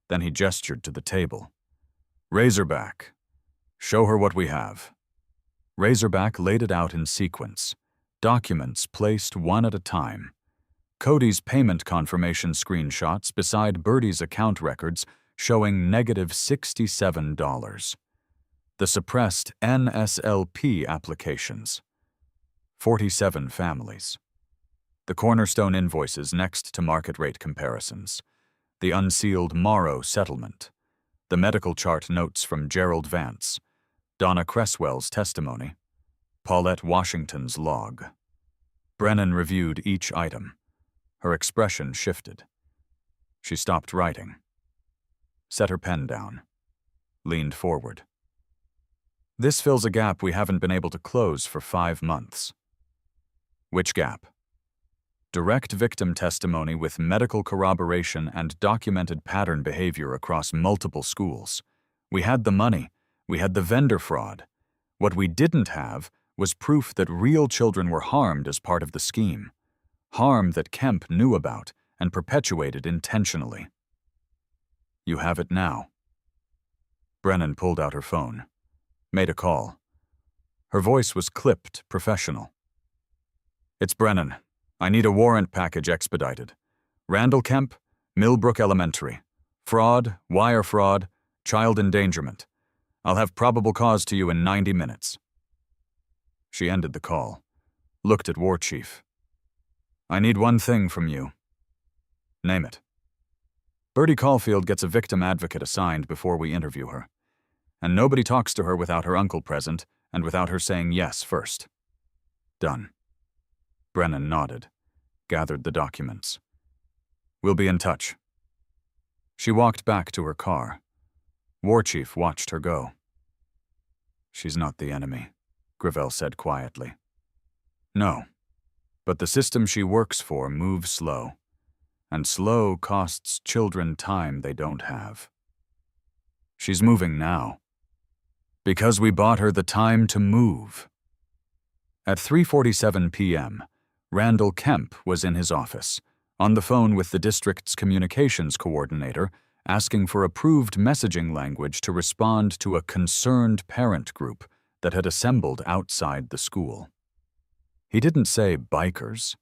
Then he gestured to the table. "Razorback. Show her what we have." Razorback laid it out in sequence, documents placed one at a time. Cody's payment confirmation screenshots beside Bertie's account records showing -$67. The suppressed NSLP applications. 47 families. The Cornerstone invoices next to market rate comparisons. The unsealed Morrow settlement. The medical chart notes from Gerald Vance. Donna Cresswell's testimony. Paulette Washington's log. Brennan reviewed each item. Her expression shifted. She stopped writing. Set her pen down. Leaned forward. "This fills a gap we haven't been able to close for 5 months." "Which gap?" "Direct victim testimony with medical corroboration and documented pattern behavior across multiple schools. We had the money. We had the vendor fraud. What we didn't have was proof that real children were harmed as part of the scheme. Harm that Kemp knew about and perpetuated intentionally." "You have it now." Brennan pulled out her phone. Made a call. Her voice was clipped, professional. "It's Brennan. I need a warrant package expedited. Randall Kemp, Millbrook Elementary. Fraud, wire fraud, child endangerment. I'll have probable cause to you in 90 minutes. She ended the call. Looked at War Chief. "I need one thing from you." "Name it." "Bertie Caulfield gets a victim advocate assigned before we interview her. And nobody talks to her without her uncle present and without her saying yes first." "Done." Brennan nodded, gathered the documents. "We'll be in touch." She walked back to her car. War Chief watched her go. "She's not the enemy," Gravel said quietly. "No, but the system she works for moves slow, and slow costs children time they don't have. She's moving now, because we bought her the time to move." At 3:47 p.m., Randall Kemp was in his office, on the phone with the district's communications coordinator, asking for approved messaging language to respond to a concerned parent group that had assembled outside the school. He didn't say bikers.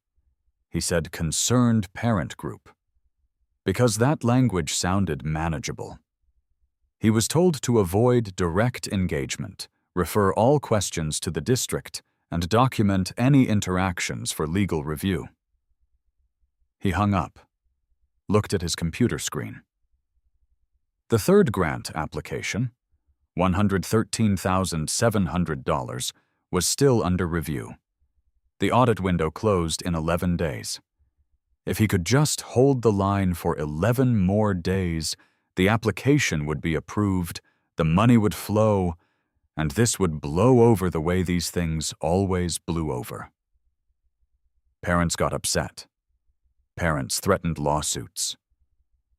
He said concerned parent group, because that language sounded manageable. He was told to avoid direct engagement, refer all questions to the district, and document any interactions for legal review. He hung up. looked at his computer screen. The third grant application, $113,700, was still under review. The audit window closed in 11 days. If he could just hold the line for 11 more days, the application would be approved, the money would flow, and this would blow over the way these things always blew over. Parents got upset. Parents threatened lawsuits.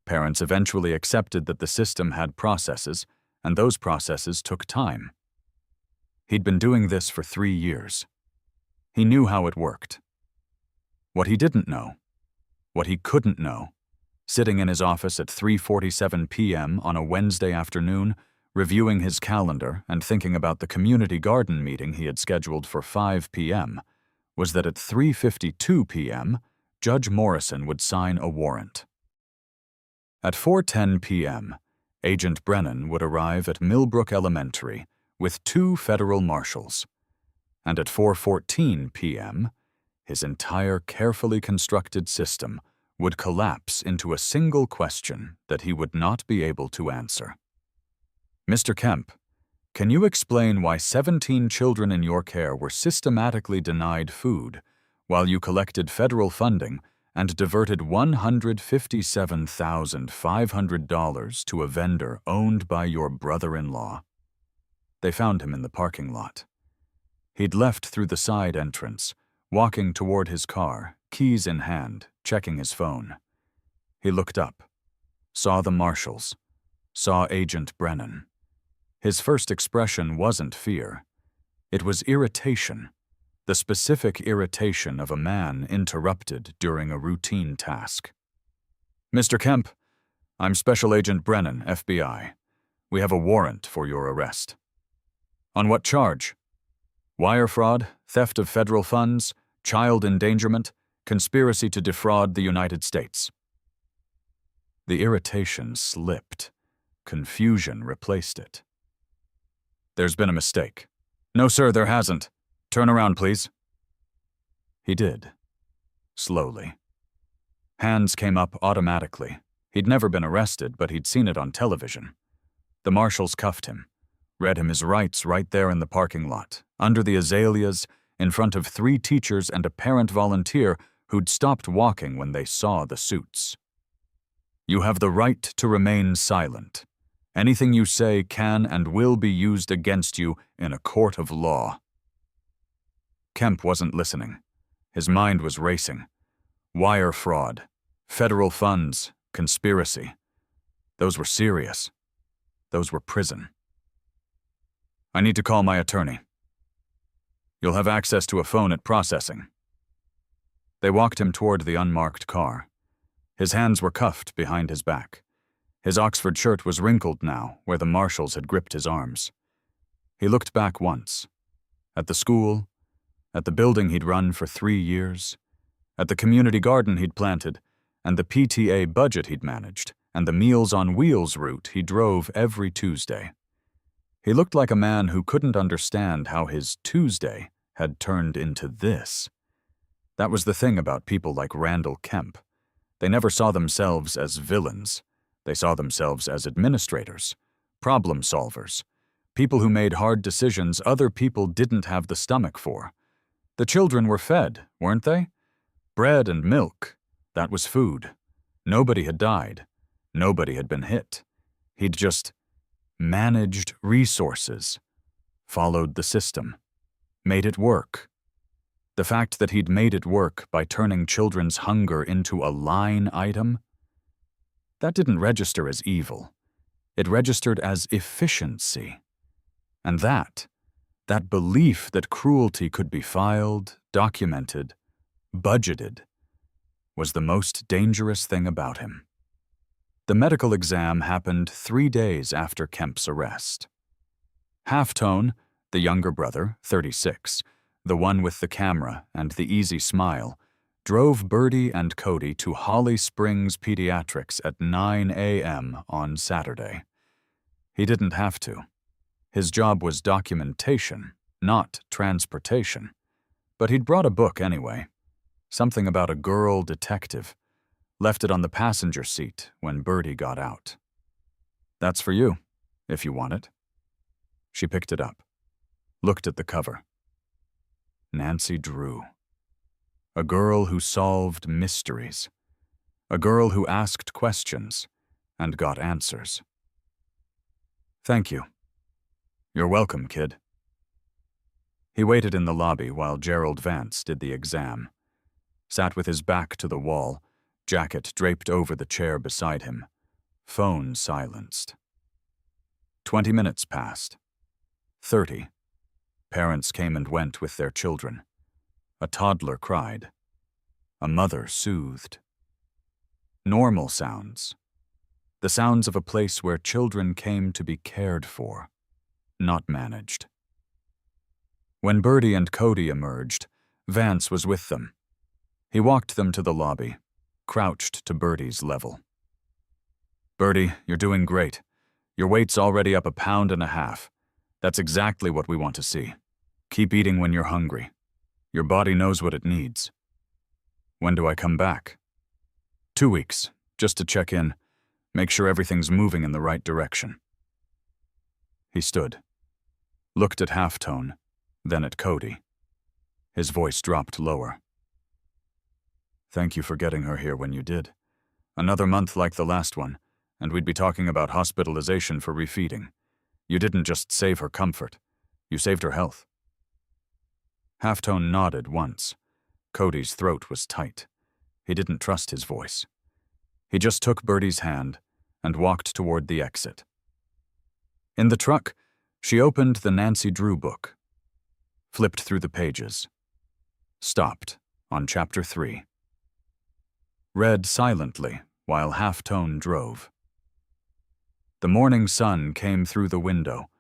Parents eventually accepted that the system had processes, and those processes took time. He'd been doing this for 3 years. He knew how it worked. What he didn't know, what he couldn't know, sitting in his office at 3:47 p.m. on a Wednesday afternoon, reviewing his calendar and thinking about the community garden meeting he had scheduled for 5 p.m., was that at 3:52 p.m., Judge Morrison would sign a warrant. At 4:10 p.m., Agent Brennan would arrive at Millbrook Elementary with 2 federal marshals, and at 4:14 p.m., his entire carefully constructed system would collapse into a single question that he would not be able to answer. Mr. Kemp, can you explain why 17 children in your care were systematically denied food while you collected federal funding and diverted $157,500 to a vendor owned by your brother-in-law? They found him in the parking lot. He'd left through the side entrance, walking toward his car, keys in hand, checking his phone. He looked up, saw the marshals, saw Agent Brennan. His first expression wasn't fear. It was irritation, the specific irritation of a man interrupted during a routine task. Mr. Kemp, I'm Special Agent Brennan, FBI. We have a warrant for your arrest. On what charge? Wire fraud, theft of federal funds, child endangerment, conspiracy to defraud the United States. The irritation slipped. Confusion replaced it. There's been a mistake. No, sir, there hasn't. Turn around, please. He did. Slowly. Hands came up automatically. He'd never been arrested, but he'd seen it on television. The marshals cuffed him, read him his rights right there in the parking lot, under the azaleas, in front of 3 teachers and a parent volunteer who'd stopped walking when they saw the suits. You have the right to remain silent. Anything you say can and will be used against you in a court of law. Kemp wasn't listening. His mind was racing. Wire fraud, federal funds, conspiracy. Those were serious. Those were prison. I need to call my attorney. You'll have access to a phone at processing. They walked him toward the unmarked car. His hands were cuffed behind his back. His Oxford shirt was wrinkled now, where the marshals had gripped his arms. He looked back once. At the school, at the building he'd run for 3 years, at the community garden he'd planted, and the PTA budget he'd managed, and the Meals on Wheels route he drove every Tuesday. He looked like a man who couldn't understand how his Tuesday had turned into this. That was the thing about people like Randall Kemp. They never saw themselves as villains. They saw themselves as administrators, problem solvers, people who made hard decisions other people didn't have the stomach for. The children were fed, weren't they? Bread and milk, that was food. Nobody had died. Nobody had been hit. He'd just managed resources, followed the system, made it work. The fact that he'd made it work by turning children's hunger into a line item, that didn't register as evil. It registered as efficiency. And that belief that cruelty could be filed, documented, budgeted, was the most dangerous thing about him. The medical exam happened 3 days after Kemp's arrest. Halftone, the younger brother, 36, the one with the camera and the easy smile, drove Birdie and Cody to Holly Springs Pediatrics at 9 a.m. on Saturday. He didn't have to. His job was documentation, not transportation. But he'd brought a book anyway. Something about a girl detective. left it on the passenger seat when Bertie got out. "That's for you, if you want it." She picked it up, looked at the cover. Nancy Drew. A girl who solved mysteries. A girl who asked questions and got answers. "Thank you. You're welcome, kid." He waited in the lobby while Gerald Vance did the exam. Sat with his back to the wall, jacket draped over the chair beside him, phone silenced. 20 minutes passed. 30. Parents came and went with their children. A toddler cried. A mother soothed. Normal sounds. The sounds of a place where children came to be cared for, not managed. When Bertie and Cody emerged, Vance was with them. He walked them to the lobby, crouched to Bertie's level. "Bertie, you're doing great. Your weight's already up 1.5 pounds. That's exactly what we want to see. Keep eating when you're hungry. Your body knows what it needs." "When do I come back?" 2 weeks, just to check in, make sure everything's moving in the right direction." He stood, looked at Halftone, then at Cody. His voice dropped lower. "Thank you for getting her here when you did. Another month like the last one, and we'd be talking about hospitalization for refeeding. You didn't just save her comfort, you saved her health." Halftone nodded once. Cody's throat was tight. He didn't trust his voice. He just took Bertie's hand and walked toward the exit. In the truck, she opened the Nancy Drew book, flipped through the pages, stopped on chapter 3. Read silently while Halftone drove. The morning sun came through the window,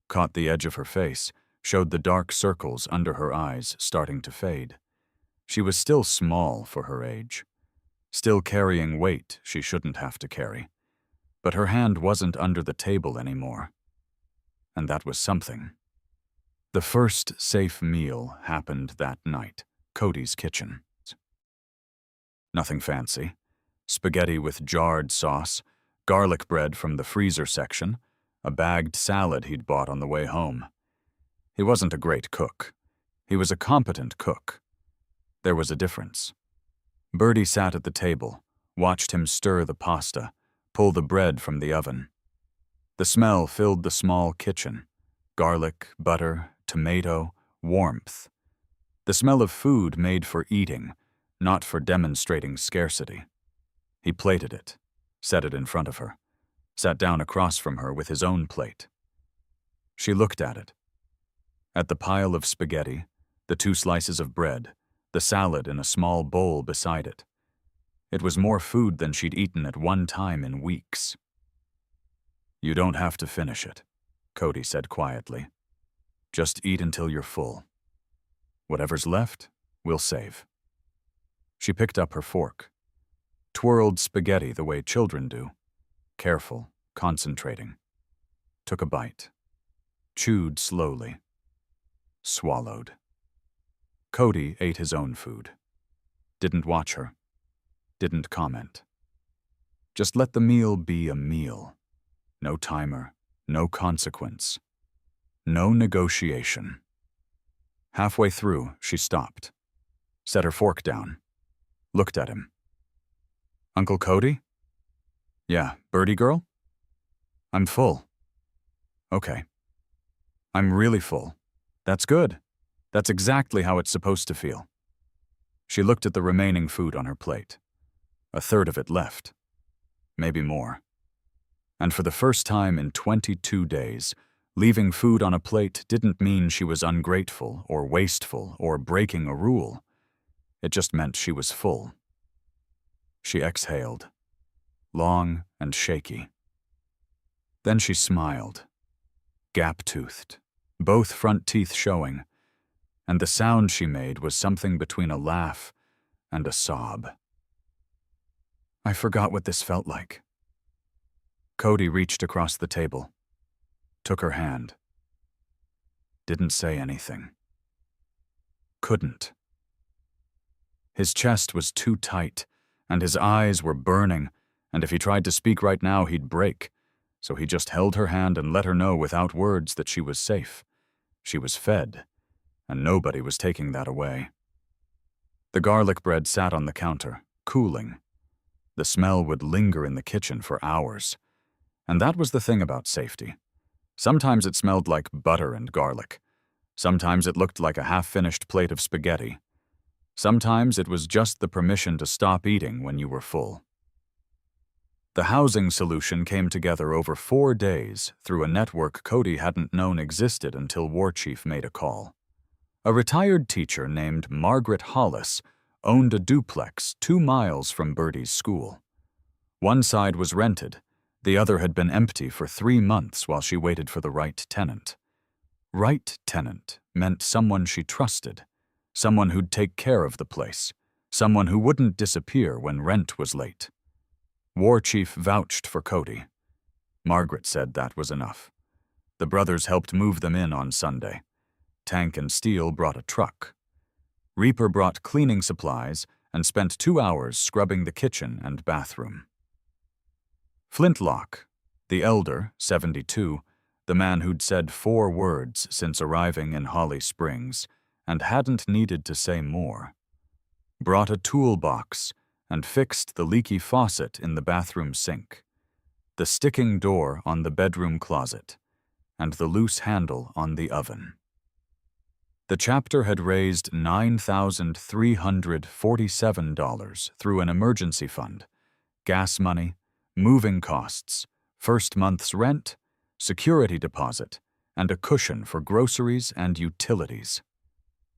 caught the edge of her face, showed the dark circles under her eyes starting to fade. She was still small for her age, still carrying weight she shouldn't have to carry, but her hand wasn't under the table anymore. And that was something. The first safe meal happened that night, Cody's kitchen. Nothing fancy. Spaghetti with jarred sauce, garlic bread from the freezer section, a bagged salad he'd bought on the way home. He wasn't a great cook. He was a competent cook. There was a difference. Bertie sat at the table, watched him stir the pasta, pull the bread from the oven. The smell filled the small kitchen. Garlic, butter, tomato, warmth. The smell of food made for eating, not for demonstrating scarcity. He plated it, set it in front of her, sat down across from her with his own plate. She looked at it. At the pile of spaghetti, the 2 slices of bread, the salad in a small bowl beside it. It was more food than she'd eaten at one time in weeks. "You don't have to finish it," Cody said quietly. "Just eat until you're full. Whatever's left, we'll save." She picked up her fork, twirled spaghetti the way children do, careful, concentrating. Took a bite, chewed slowly, swallowed. Cody ate his own food. Didn't watch her. Didn't comment. Just let the meal be a meal. No timer, no consequence. No negotiation. Halfway through, she stopped, set her fork down, looked at him. "Uncle Cody?" "Yeah, Bertie girl?" "I'm full." "Okay. I'm really full. That's good. That's exactly how it's supposed to feel." She looked at the remaining food on her plate. 1/3 of it left. Maybe more. And for the first time in 22 days, leaving food on a plate didn't mean she was ungrateful or wasteful or breaking a rule. It just meant she was full. She exhaled, long and shaky. Then she smiled, gap-toothed, both front teeth showing, and the sound she made was something between a laugh and a sob. "I forgot what this felt like." Cody reached across the table, took her hand. Didn't say anything. Couldn't. His chest was too tight, and his eyes were burning, and if he tried to speak right now, he'd break. So he just held her hand and let her know without words that she was safe. She was fed, and nobody was taking that away. The garlic bread sat on the counter, cooling. The smell would linger in the kitchen for hours. And that was the thing about safety. Sometimes it smelled like butter and garlic. Sometimes it looked like a half-finished plate of spaghetti. Sometimes it was just the permission to stop eating when you were full. The housing solution came together over 4 days through a network Cody hadn't known existed until War Chief made a call. A retired teacher named Margaret Hollis owned a duplex 2 miles from Birdie's school. One side was rented, the other had been empty for 3 months while she waited for the right tenant. Right tenant meant someone she trusted, someone who'd take care of the place, someone who wouldn't disappear when rent was late. War Chief vouched for Cody. Margaret said that was enough. The brothers helped move them in on Sunday. Tank and Steele brought a truck. Reaper brought cleaning supplies and spent 2 hours scrubbing the kitchen and bathroom. Flintlock, the elder, 72, the man who'd said 4 words since arriving in Holly Springs and hadn't needed to say more, brought a toolbox and fixed the leaky faucet in the bathroom sink, the sticking door on the bedroom closet, and the loose handle on the oven. The chapter had raised $9,347 through an emergency fund, gas money, moving costs, first month's rent, security deposit, and a cushion for groceries and utilities.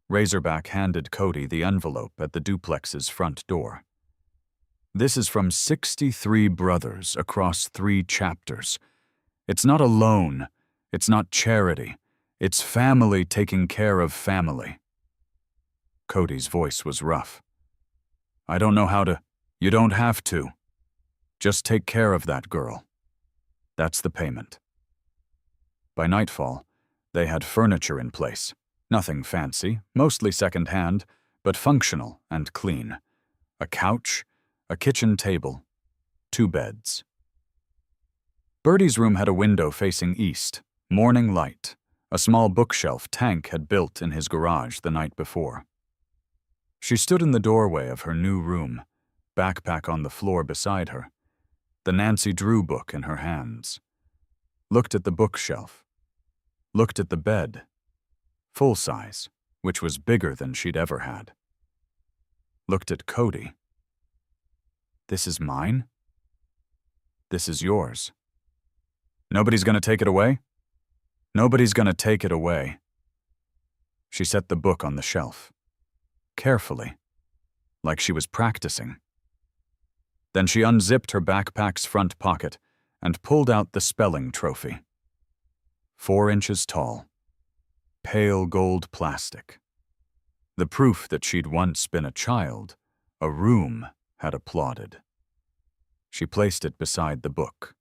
Razorback handed Cody the envelope at the duplex's front door. This is from 63 brothers across 3 chapters. It's not a loan. It's not charity. It's family taking care of family. Cody's voice was rough. I don't know how to. You don't have to. Just take care of that girl. That's the payment. By nightfall, they had furniture in place. Nothing fancy, mostly second-hand, but functional and clean. A couch, a kitchen table, 2 beds. Birdie's room had a window facing east, morning light, a small bookshelf Tank had built in his garage the night before. She stood in the doorway of her new room, backpack on the floor beside her, the Nancy Drew book in her hands. Looked at the bookshelf. Looked at the bed, full size, which was bigger than she'd ever had. Looked at Cody. This is mine? This is yours. Nobody's gonna take it away? Nobody's gonna take it away. She set the book on the shelf, carefully, like she was practicing. Then she unzipped her backpack's front pocket and pulled out the spelling trophy. 4 inches tall, pale gold plastic. The proof that she'd once been a child, a room had applauded. She placed it beside the book.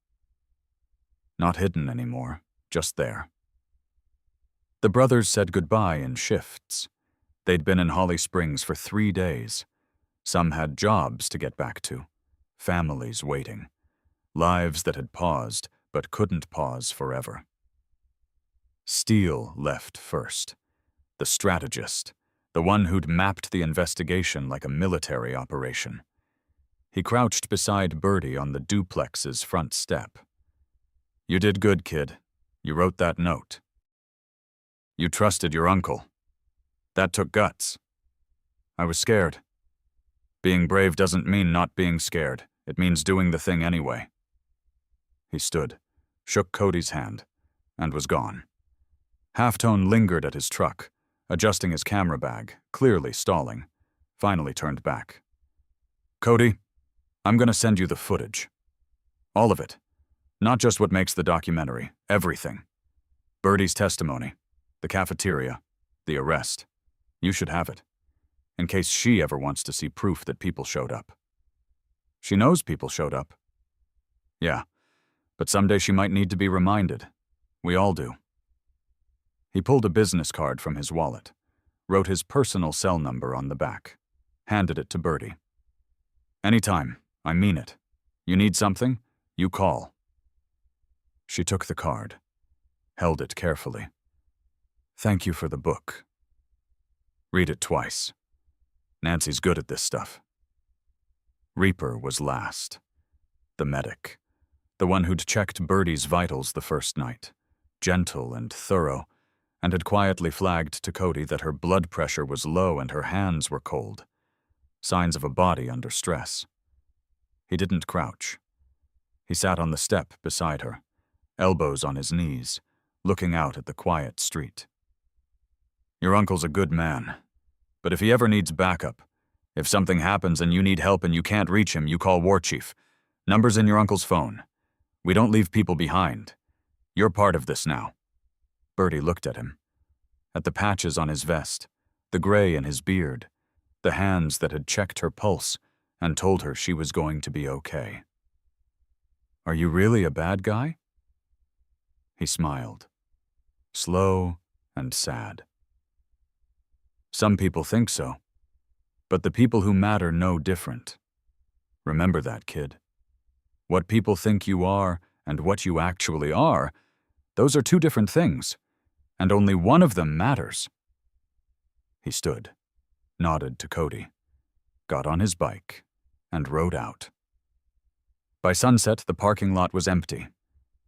Not hidden anymore, just there. The brothers said goodbye in shifts. They'd been in Holly Springs for 3 days. Some had jobs to get back to, families waiting, lives that had paused but couldn't pause forever. Steele left first, the strategist, the one who'd mapped the investigation like a military operation. He crouched beside Birdie on the duplex's front step. You did good, kid. You wrote that note. You trusted your uncle. That took guts. I was scared. Being brave doesn't mean not being scared. It means doing the thing anyway. He stood, shook Cody's hand, and was gone. Halftone lingered at his truck, adjusting his camera bag, clearly stalling, finally turned back. Cody, I'm gonna send you the footage. All of it. Not just what makes the documentary, everything. Birdie's testimony, the cafeteria, the arrest. You should have it, in case she ever wants to see proof that people showed up. She knows people showed up. Yeah, but someday she might need to be reminded. We all do. He pulled a business card from his wallet, wrote his personal cell number on the back, handed it to Birdie. Anytime. I mean it. You need something? You call. She took the card, held it carefully. Thank you for the book. Read it twice. Nancy's good at this stuff. Reaper was last. The medic. The one who'd checked Birdie's vitals the first night. Gentle and thorough, and had quietly flagged to Cody that her blood pressure was low and her hands were cold. Signs of a body under stress. He didn't crouch. He sat on the step beside her, elbows on his knees, looking out at the quiet street. Your uncle's a good man, but if he ever needs backup, if something happens and you need help and you can't reach him, you call War Chief. Number's in your uncle's phone. We don't leave people behind. You're part of this now. Birdie looked at him, at the patches on his vest, the gray in his beard, the hands that had checked her pulse and told her she was going to be okay. Are you really a bad guy? He smiled, slow and sad. Some people think so, but the people who matter know different. Remember that, kid. What people think you are and what you actually are, those are two different things, and only one of them matters. He stood, nodded to Cody, got on his bike, and rode out. By sunset, the parking lot was empty.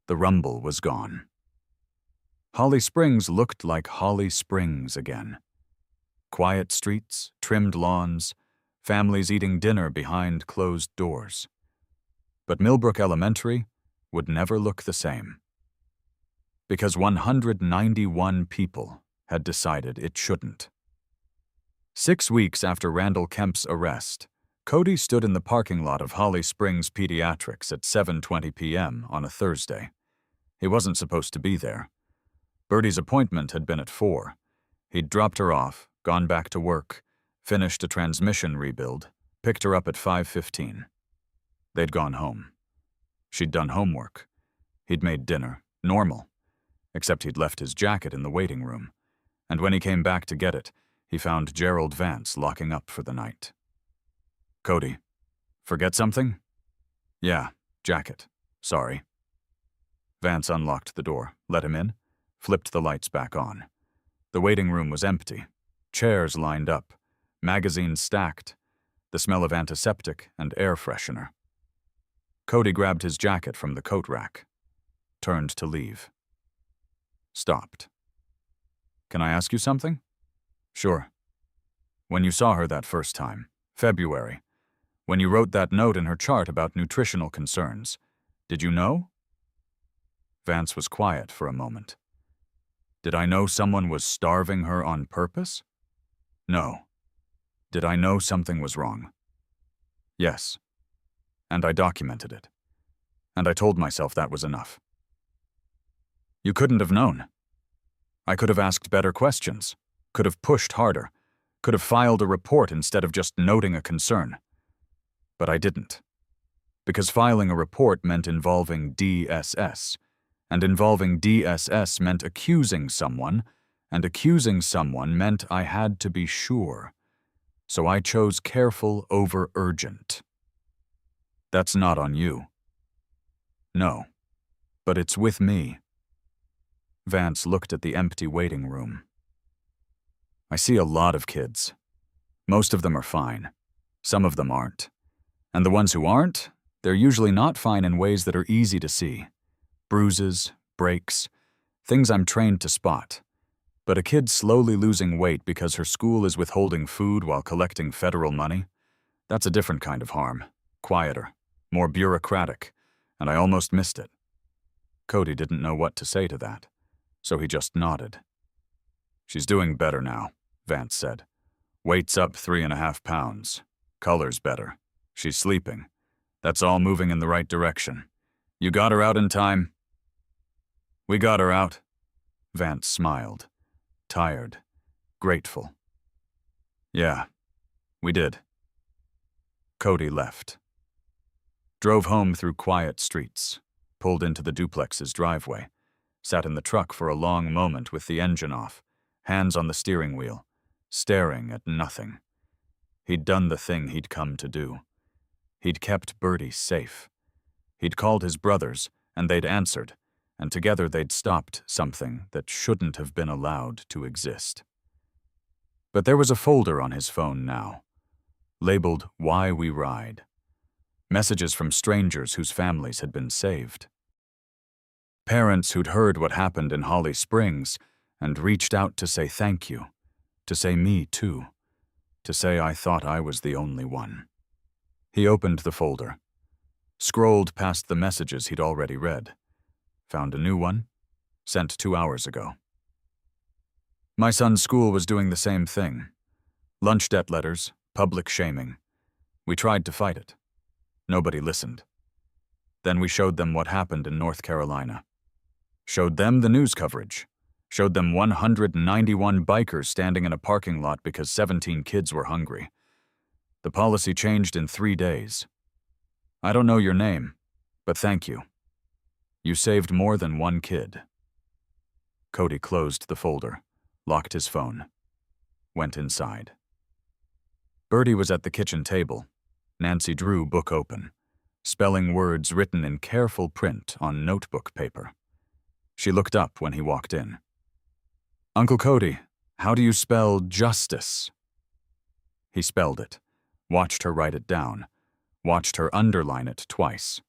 The rumble was gone. Holly Springs looked like Holly Springs again. Quiet streets, trimmed lawns, families eating dinner behind closed doors. But Millbrook Elementary would never look the same. Because 191 people had decided it shouldn't. 6 weeks after Randall Kemp's arrest, Cody stood in the parking lot of Holly Springs Pediatrics at 7:20 p.m. on a Thursday. He wasn't supposed to be there. Birdie's appointment had been at 4. He'd dropped her off, gone back to work, finished a transmission rebuild, picked her up at 5:15. They'd gone home. She'd done homework. He'd made dinner, normal, except he'd left his jacket in the waiting room, and when he came back to get it, he found Gerald Vance locking up for the night. Cody, forget something? Yeah, jacket. Sorry. Vance unlocked the door, let him in, flipped the lights back on. The waiting room was empty. Chairs lined up, magazines stacked, the smell of antiseptic and air freshener. Cody grabbed his jacket from the coat rack, turned to leave. Stopped. Can I ask you something? Sure. When you saw her that first time, February, when you wrote that note in her chart about nutritional concerns, did you know? Vance was quiet for a moment. Did I know someone was starving her on purpose? No. Did I know something was wrong? Yes. And I documented it. And I told myself that was enough. You couldn't have known. I could have asked better questions, could have pushed harder, could have filed a report instead of just noting a concern. But I didn't. Because filing a report meant involving DSS, and involving DSS meant accusing someone, and accusing someone meant I had to be sure. So I chose careful over urgent. That's not on you. No, but it's with me. Vance looked at the empty waiting room. I see a lot of kids. Most of them are fine. Some of them aren't. And the ones who aren't, they're usually not fine in ways that are easy to see. Bruises, breaks, things I'm trained to spot. But a kid slowly losing weight because her school is withholding food while collecting federal money, that's a different kind of harm. Quieter, more bureaucratic, and I almost missed it. Cody didn't know what to say to that, so he just nodded. She's doing better now, Vance said. Weight's up 3.5 pounds. Color's better. She's sleeping. That's all moving in the right direction. You got her out in time? We got her out. Vance smiled. Tired. Grateful. Yeah, we did. Cody left. Drove home through quiet streets, pulled into the duplex's driveway, sat in the truck for a long moment with the engine off, hands on the steering wheel, staring at nothing. He'd done the thing he'd come to do. He'd kept Bertie safe. He'd called his brothers, and they'd answered, and together they'd stopped something that shouldn't have been allowed to exist. But there was a folder on his phone now, labeled Why We Ride. Messages from strangers whose families had been saved. Parents who'd heard what happened in Holly Springs and reached out to say thank you, to say me too, to say I thought I was the only one. He opened the folder, scrolled past the messages he'd already read, found a new one, sent 2 hours ago. My son's school was doing the same thing. Lunch debt letters, public shaming. We tried to fight it. Nobody listened. Then we showed them what happened in North Carolina. Showed them the news coverage. Showed them 191 bikers standing in a parking lot because 17 kids were hungry. The policy changed in 3 days. I don't know your name, but thank you. You saved more than one kid. Cody closed the folder, locked his phone, went inside. Bertie was at the kitchen table, Nancy Drew book open, spelling words written in careful print on notebook paper. She looked up when he walked in. Uncle Cody, how do you spell justice? He spelled it, watched her write it down, watched her underline it twice.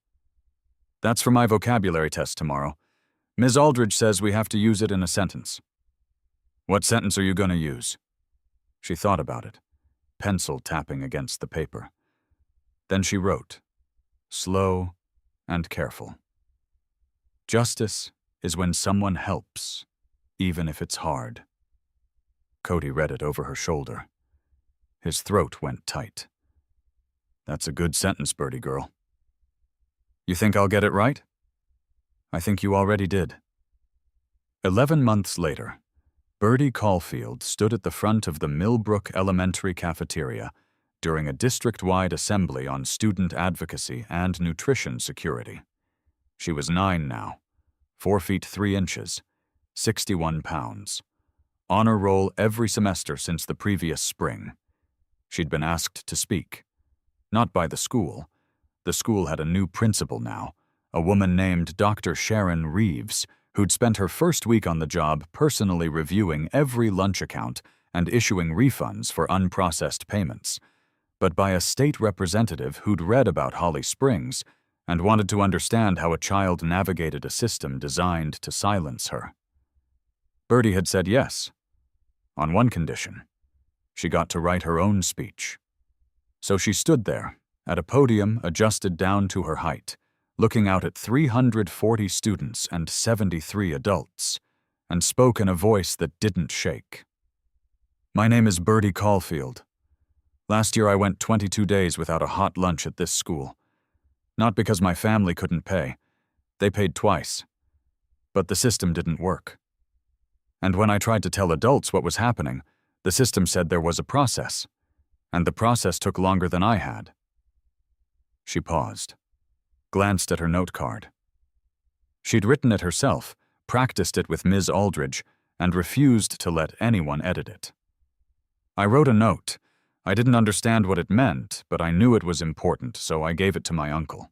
That's for my vocabulary test tomorrow. Ms. Aldridge says we have to use it in a sentence. What sentence are you going to use? She thought about it, pencil tapping against the paper. Then she wrote, slow and careful. Justice is when someone helps, even if it's hard. Cody read it over her shoulder. His throat went tight. That's a good sentence, Bertie girl. You think I'll get it right? I think you already did. 11 months later, Bertie Caulfield stood at the front of the Millbrook Elementary cafeteria during a district-wide assembly on student advocacy and nutrition security. She was 9 now, 4 feet 3 inches, 61 pounds. Honor roll every semester since the previous spring. She'd been asked to speak. Not by the school. The school had a new principal now, a woman named Dr. Sharon Reeves, who'd spent her first week on the job personally reviewing every lunch account and issuing refunds for unprocessed payments, but by a state representative who'd read about Holly Springs and wanted to understand how a child navigated a system designed to silence her. Bertie had said yes, on one condition. She got to write her own speech. So she stood there, at a podium adjusted down to her height, looking out at 340 students and 73 adults, and spoke in a voice that didn't shake. My name is Bertie Caulfield. Last year I went 22 days without a hot lunch at this school. Not because my family couldn't pay. They paid twice. But the system didn't work. And when I tried to tell adults what was happening, the system said there was a process, and the process took longer than I had. She paused, glanced at her note card. She'd written it herself, practiced it with Ms. Aldridge, and refused to let anyone edit it. I wrote a note. I didn't understand what it meant, but I knew it was important, so I gave it to my uncle.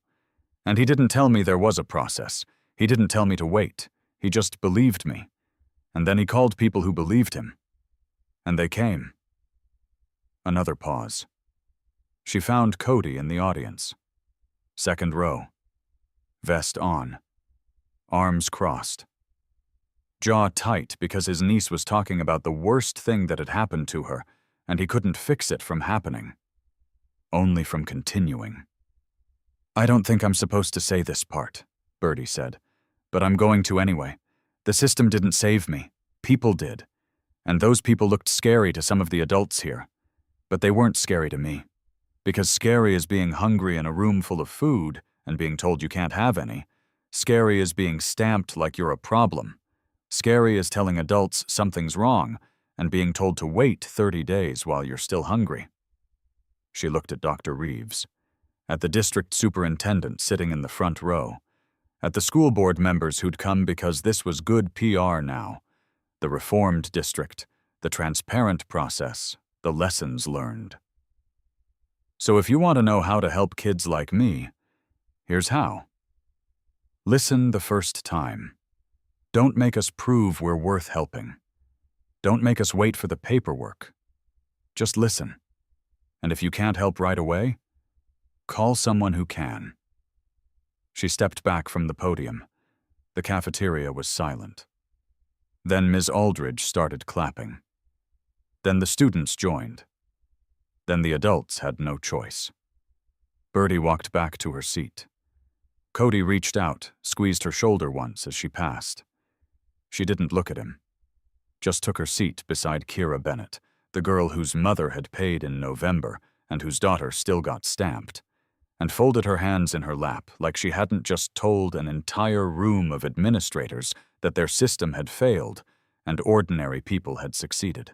And he didn't tell me there was a process. He didn't tell me to wait. He just believed me. And then he called people who believed him. And they came. Another pause. She found Cody in the audience. Second row. Vest on. Arms crossed. Jaw tight because his niece was talking about the worst thing that had happened to her, and he couldn't fix it from happening. Only from continuing. I don't think I'm supposed to say this part, Bertie said, but I'm going to anyway. The system didn't save me. People did. And those people looked scary to some of the adults here. But they weren't scary to me. Because scary is being hungry in a room full of food and being told you can't have any. Scary is being stamped like you're a problem. Scary is telling adults something's wrong and being told to wait 30 days while you're still hungry. She looked at Dr. Reeves, at the district superintendent sitting in the front row, at the school board members who'd come because this was good PR now, the reformed district, the transparent process, the lessons learned. So if you want to know how to help kids like me, here's how. Listen the first time. Don't make us prove we're worth helping. Don't make us wait for the paperwork. Just listen. And if you can't help right away, call someone who can. She stepped back from the podium. The cafeteria was silent. Then Ms. Aldridge started clapping. Then the students joined. Then the adults had no choice. Birdie walked back to her seat. Cody reached out, squeezed her shoulder once as she passed. She didn't look at him. Just took her seat beside Kira Bennett, the girl whose mother had paid in November and whose daughter still got stamped, and folded her hands in her lap like she hadn't just told an entire room of administrators that their system had failed and ordinary people had succeeded.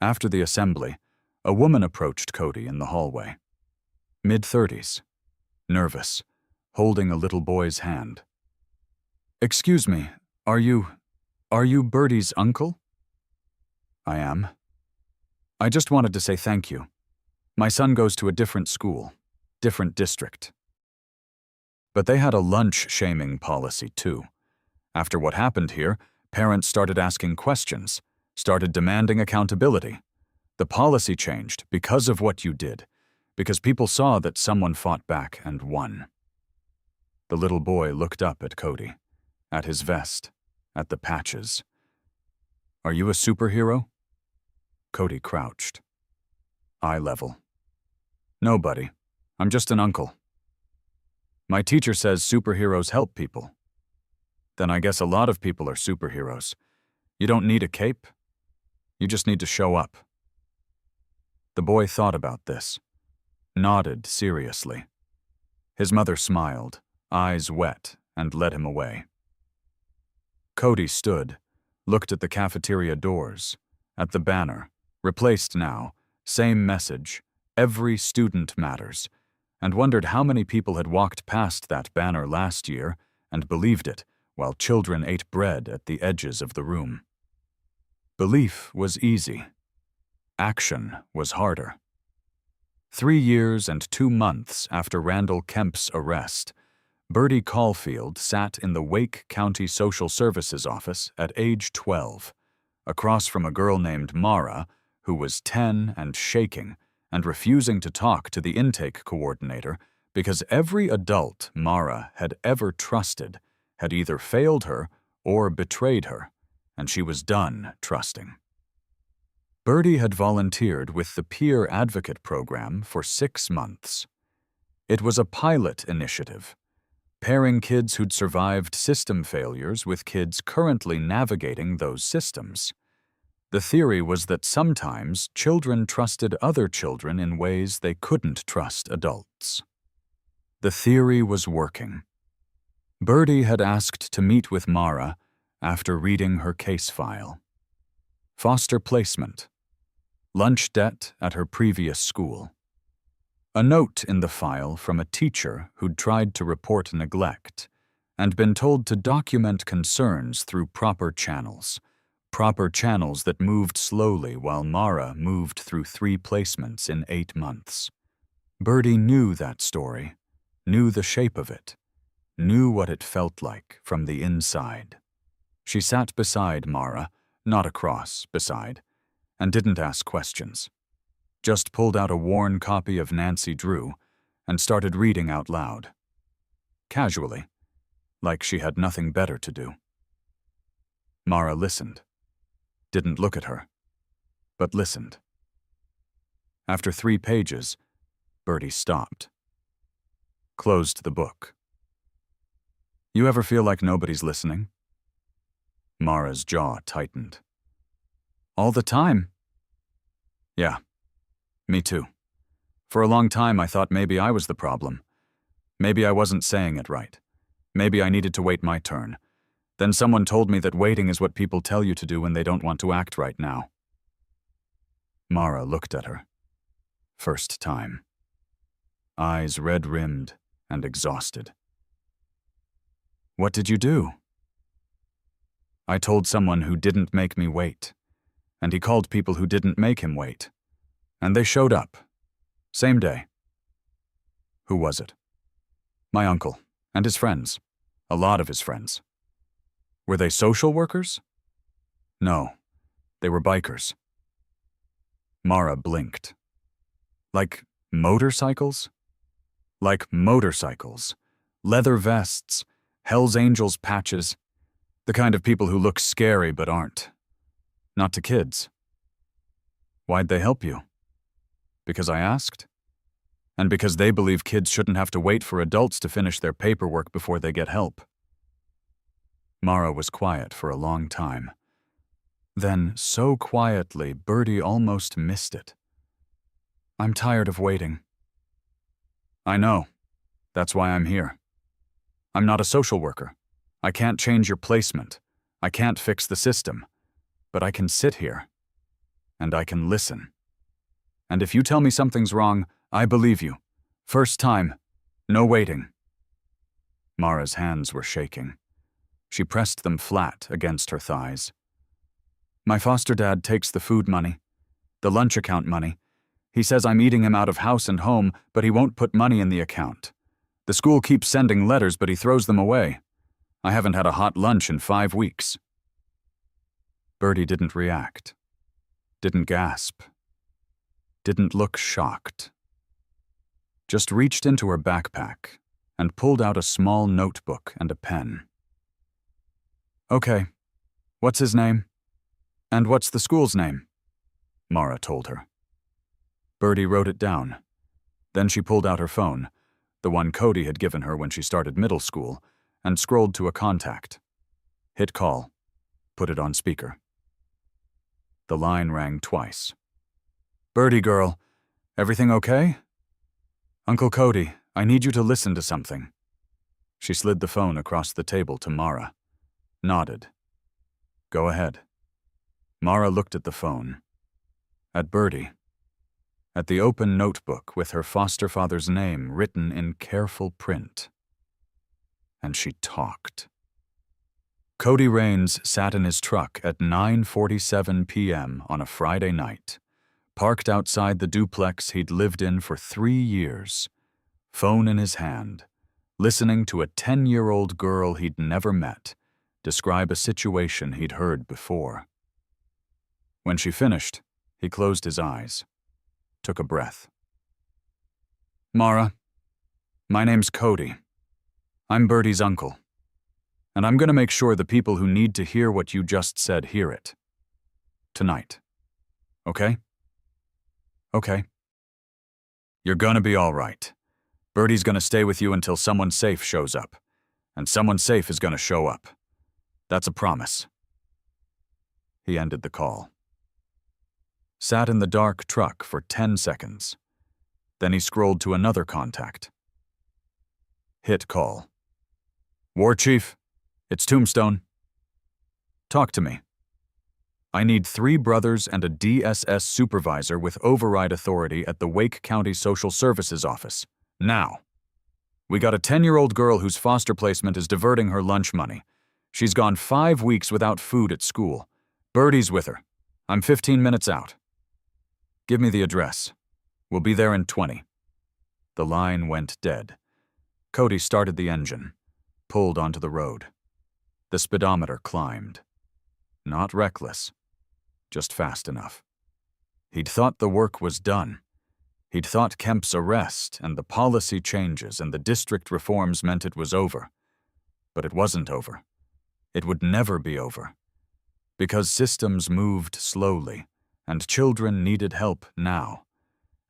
After the assembly, a woman approached Cody in the hallway. Mid-30s, nervous, holding a little boy's hand. "Excuse me, are you Birdie's uncle?" "I am. I just wanted to say thank you. My son goes to a different school, different district." But they had a lunch-shaming policy, too. After what happened here, parents started asking questions, started demanding accountability. The policy changed because of what you did, because people saw that someone fought back and won. The little boy looked up at Cody, at his vest, at the patches. "Are you a superhero?" Cody crouched. Eye level. "No, buddy. I'm just an uncle." "My teacher says superheroes help people." "Then I guess a lot of people are superheroes. You don't need a cape. You just need to show up." The boy thought about this, nodded seriously. His mother smiled, eyes wet, and led him away. Cody stood, looked at the cafeteria doors, at the banner, replaced now, same message, every student matters, and wondered how many people had walked past that banner last year and believed it while children ate bread at the edges of the room. Belief was easy. Action was harder. 3 years and 2 months after Randall Kemp's arrest, Birdie Caulfield sat in the Wake County Social Services office at age 12, across from a girl named Mara, who was 10 and shaking and refusing to talk to the intake coordinator because every adult Mara had ever trusted had either failed her or betrayed her, and she was done trusting. Birdie had volunteered with the Peer Advocate Program for 6 months. It was a pilot initiative, pairing kids who'd survived system failures with kids currently navigating those systems. The theory was that sometimes children trusted other children in ways they couldn't trust adults. The theory was working. Birdie had asked to meet with Mara after reading her case file. Foster placement. Lunch debt at her previous school. A note in the file from a teacher who'd tried to report neglect and been told to document concerns through proper channels that moved slowly while Mara moved through 3 placements in 8 months. Birdie knew that story, knew the shape of it, knew what it felt like from the inside. She sat beside Mara, not across, beside, and didn't ask questions. Just pulled out a worn copy of Nancy Drew and started reading out loud. Casually, like she had nothing better to do. Mara listened. Didn't look at her, but listened. After 3 pages, Birdie stopped. Closed the book. "You ever feel like nobody's listening?" Mara's jaw tightened. "All the time." "Yeah, me too. For a long time I thought maybe I was the problem. Maybe I wasn't saying it right. Maybe I needed to wait my turn. Then someone told me that waiting is what people tell you to do when they don't want to act right now." Mara looked at her. First time. Eyes red-rimmed and exhausted. "What did you do?" "I told someone who didn't make me wait, and he called people who didn't make him wait. And they showed up. Same day. Who was it? My uncle, and his friends. A lot of his friends. Were they social workers? No, they were bikers. Mara blinked. Like motorcycles? Like motorcycles. Leather vests, Hell's Angels patches, the kind of people who look scary but aren't. Not to kids. Why'd they help you? Because I asked? And because they believe kids shouldn't have to wait for adults to finish their paperwork before they get help. Mara was quiet for a long time. Then, so quietly, Bertie almost missed it. I'm tired of waiting. I know. That's why I'm here. I'm not a social worker. I can't change your placement. I can't fix the system. But I can sit here. And I can listen. And if you tell me something's wrong, I believe you. First time. No waiting. Mara's hands were shaking. She pressed them flat against her thighs. My foster dad takes the food money, the lunch account money. He says I'm eating him out of house and home, but he won't put money in the account. The school keeps sending letters, but he throws them away. I haven't had a hot lunch in 5 weeks. Bertie didn't react. Didn't gasp. Didn't look shocked. Just reached into her backpack and pulled out a small notebook and a pen. Okay, what's his name? And what's the school's name? Mara told her. Bertie wrote it down. Then she pulled out her phone, the one Cody had given her when she started middle school, and scrolled to a contact. Hit call. Put it on speaker. The line rang twice. Bertie girl, everything okay? Uncle Cody, I need you to listen to something. She slid the phone across the table to Mara. Nodded. Go ahead. Mara looked at the phone. At Bertie. At the open notebook with her foster father's name written in careful print. And she talked. Cody Raines sat in his truck at 9:47 p.m. on a Friday night, parked outside the duplex he'd lived in for 3 years, phone in his hand, listening to a 10-year-old girl he'd never met describe a situation he'd heard before. When she finished, he closed his eyes, took a breath. Mara, my name's Cody. I'm Bertie's uncle. And I'm going to make sure the people who need to hear what you just said hear it. Tonight. Okay? Okay. You're gonna be all right. Bertie's gonna stay with you until someone safe shows up. And someone safe is gonna show up. That's a promise. He ended the call. Sat in the dark truck for 10 seconds. Then he scrolled to another contact. Hit call. War Chief, it's Tombstone. Talk to me. I need 3 brothers and a DSS supervisor with override authority at the Wake County Social Services Office. Now. We got a 10-year-old girl whose foster placement is diverting her lunch money. She's gone 5 weeks without food at school. Bertie's with her. I'm 15 minutes out. Give me the address. We'll be there in 20. The line went dead. Cody started the engine, pulled onto the road. The speedometer climbed. Not reckless. Just fast enough. He'd thought the work was done. He'd thought Kemp's arrest and the policy changes and the district reforms meant it was over. But it wasn't over. It would never be over. Because systems moved slowly, and children needed help now.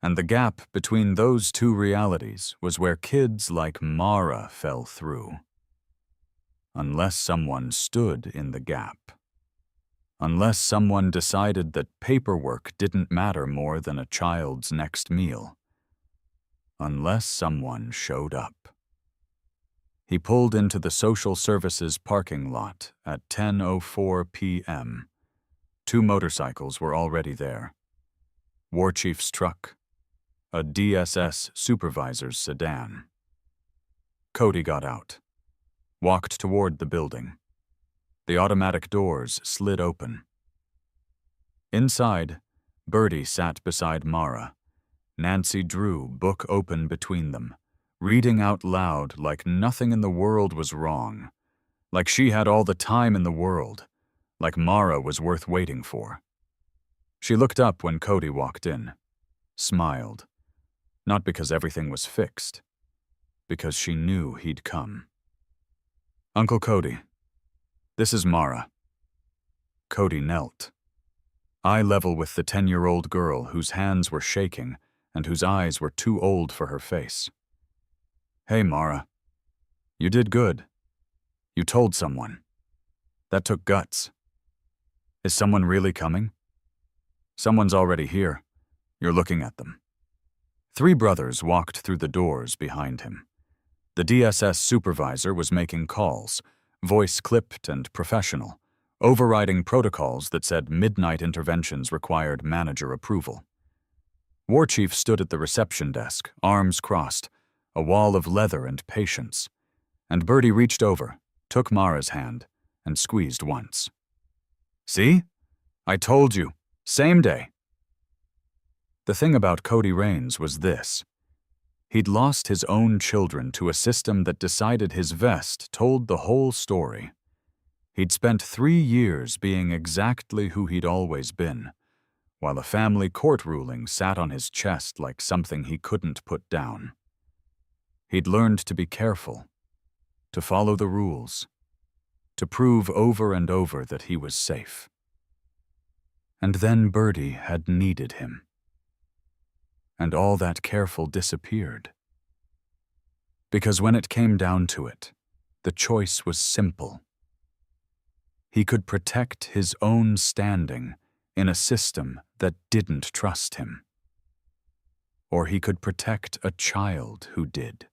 And the gap between those two realities was where kids like Mara fell through. Unless someone stood in the gap. Unless someone decided that paperwork didn't matter more than a child's next meal. Unless someone showed up. He pulled into the social services parking lot at 10:04 p.m. 2 motorcycles were already there. War Chief's truck, a DSS supervisor's sedan. Cody got out, walked toward the building. The automatic doors slid open. Inside, Bertie sat beside Mara, Nancy Drew, book open between them, reading out loud like nothing in the world was wrong, like she had all the time in the world, like Mara was worth waiting for. She looked up when Cody walked in, smiled, not because everything was fixed, because she knew he'd come. "Uncle Cody, this is Mara." Cody knelt, eye level with the 10-year-old girl whose hands were shaking and whose eyes were too old for her face. "Hey, Mara. You did good. You told someone. That took guts. Is someone really coming?" "Someone's already here. You're looking at them." 3 brothers walked through the doors behind him. The DSS supervisor was making calls, voice clipped and professional, overriding protocols that said midnight interventions required manager approval. War Chief stood at the reception desk, arms crossed, a wall of leather and patience, and Birdie reached over, took Mara's hand, and squeezed once. "See? I told you. Same day." The thing about Cody Raines was this. He'd lost his own children to a system that decided his vest told the whole story. He'd spent 3 years being exactly who he'd always been, while a family court ruling sat on his chest like something he couldn't put down. He'd learned to be careful, to follow the rules, to prove over and over that he was safe. And then Birdie had needed him. And all that careful disappeared. Because when it came down to it, the choice was simple. He could protect his own standing in a system that didn't trust him. Or he could protect a child who did.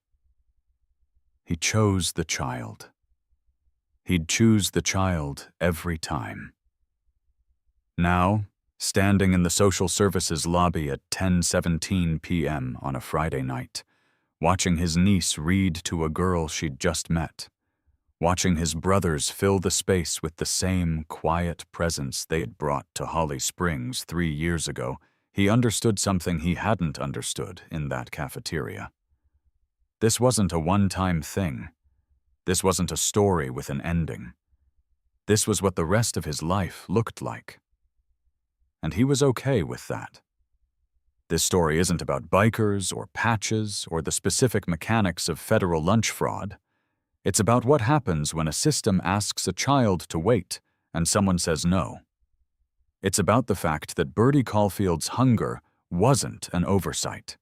He chose the child. He'd choose the child every time. Now, standing in the social services lobby at 10:17 p.m. on a Friday night, watching his niece read to a girl she'd just met, watching his brothers fill the space with the same quiet presence they had brought to Holly Springs 3 years ago, he understood something he hadn't understood in that cafeteria. This wasn't a one-time thing. This wasn't a story with an ending. This was what the rest of his life looked like. And he was okay with that. This story isn't about bikers or patches or the specific mechanics of federal lunch fraud. It's about what happens when a system asks a child to wait and someone says no. It's about the fact that Birdie Caulfield's hunger wasn't an oversight.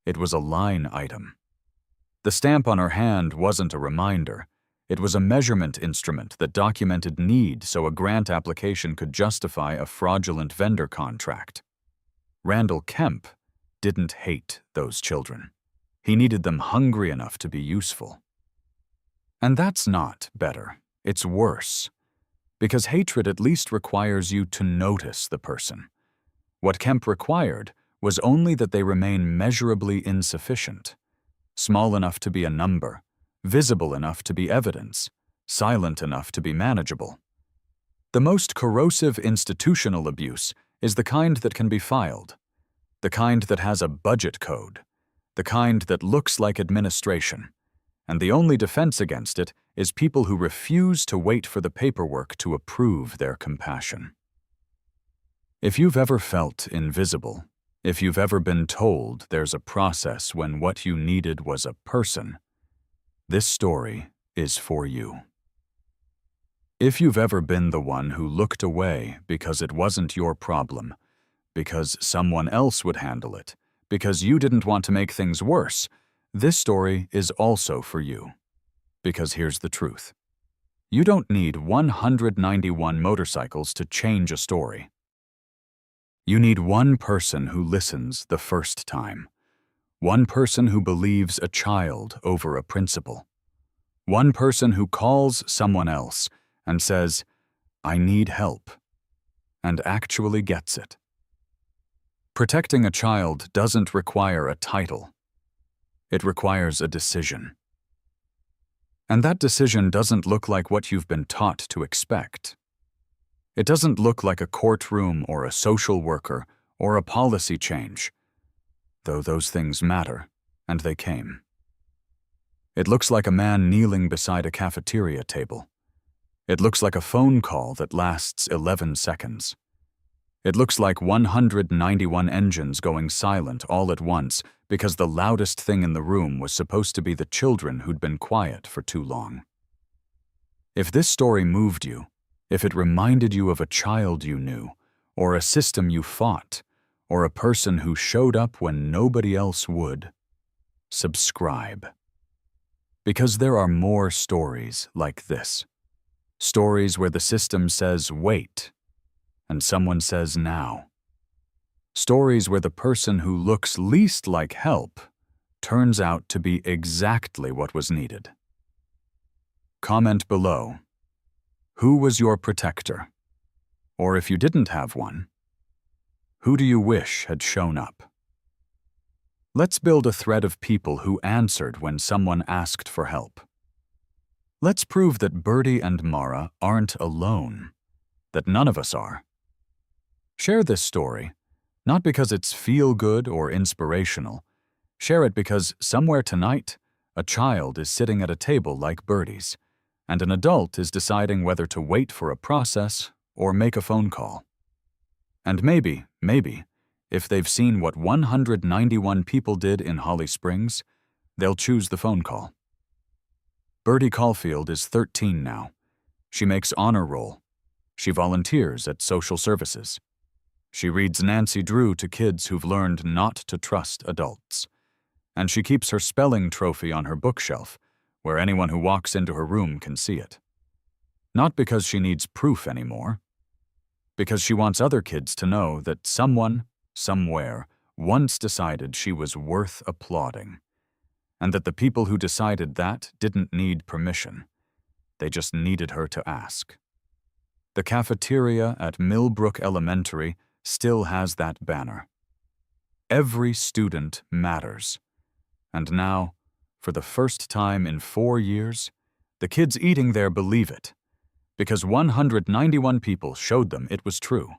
It was a line item. The stamp on her hand wasn't a reminder. It was a measurement instrument that documented need so a grant application could justify a fraudulent vendor contract. Randall Kemp didn't hate those children. He needed them hungry enough to be useful. And that's not better. It's worse. Because hatred at least requires you to notice the person. What Kemp required was only that they remain measurably insufficient, small enough to be a number, visible enough to be evidence, silent enough to be manageable. The most corrosive institutional abuse is the kind that can be filed, the kind that has a budget code, the kind that looks like administration, and the only defense against it is people who refuse to wait for the paperwork to approve their compassion. If you've ever felt invisible, if you've ever been told there's a process when what you needed was a person, this story is for you. If you've ever been the one who looked away because it wasn't your problem, because someone else would handle it, because you didn't want to make things worse, this story is also for you. Because here's the truth. You don't need 191 motorcycles to change a story. You need one person who listens the first time. One person who believes a child over a principle. One person who calls someone else and says, "I need help," and actually gets it. Protecting a child doesn't require a title. It requires a decision. And that decision doesn't look like what you've been taught to expect. It doesn't look like a courtroom or a social worker or a policy change. though those things matter, and they came. It looks like a man kneeling beside a cafeteria table. It looks like a phone call that lasts 11 seconds. It looks like 191 engines going silent all at once because the loudest thing in the room was supposed to be the children who'd been quiet for too long. If this story moved you, if it reminded you of a child you knew, or a system you fought, or a person who showed up when nobody else would, subscribe. Because there are more stories like this. Stories where the system says wait, and someone says now. Stories where the person who looks least like help turns out to be exactly what was needed. Comment below. Who was your protector? Or if you didn't have one, who do you wish had shown up? Let's build a thread of people who answered when someone asked for help. Let's prove that Birdie and Mara aren't alone, that none of us are. Share this story, not because it's feel-good or inspirational. Share it because somewhere tonight, a child is sitting at a table like Birdie's, and an adult is deciding whether to wait for a process or make a phone call. And maybe, if they've seen what 191 people did in Holly Springs, they'll choose the phone call. Birdie Caulfield is 13 now. She makes honor roll. She volunteers at social services. She reads Nancy Drew to kids who've learned not to trust adults. And she keeps her spelling trophy on her bookshelf, where anyone who walks into her room can see it. Not because she needs proof anymore, because she wants other kids to know that someone, somewhere, once decided she was worth applauding, and that the people who decided that didn't need permission. They just needed her to ask. The cafeteria at Millbrook Elementary still has that banner. Every student matters. And now, for the first time in 4 years, the kids eating there believe it, because 191 people showed them it was true.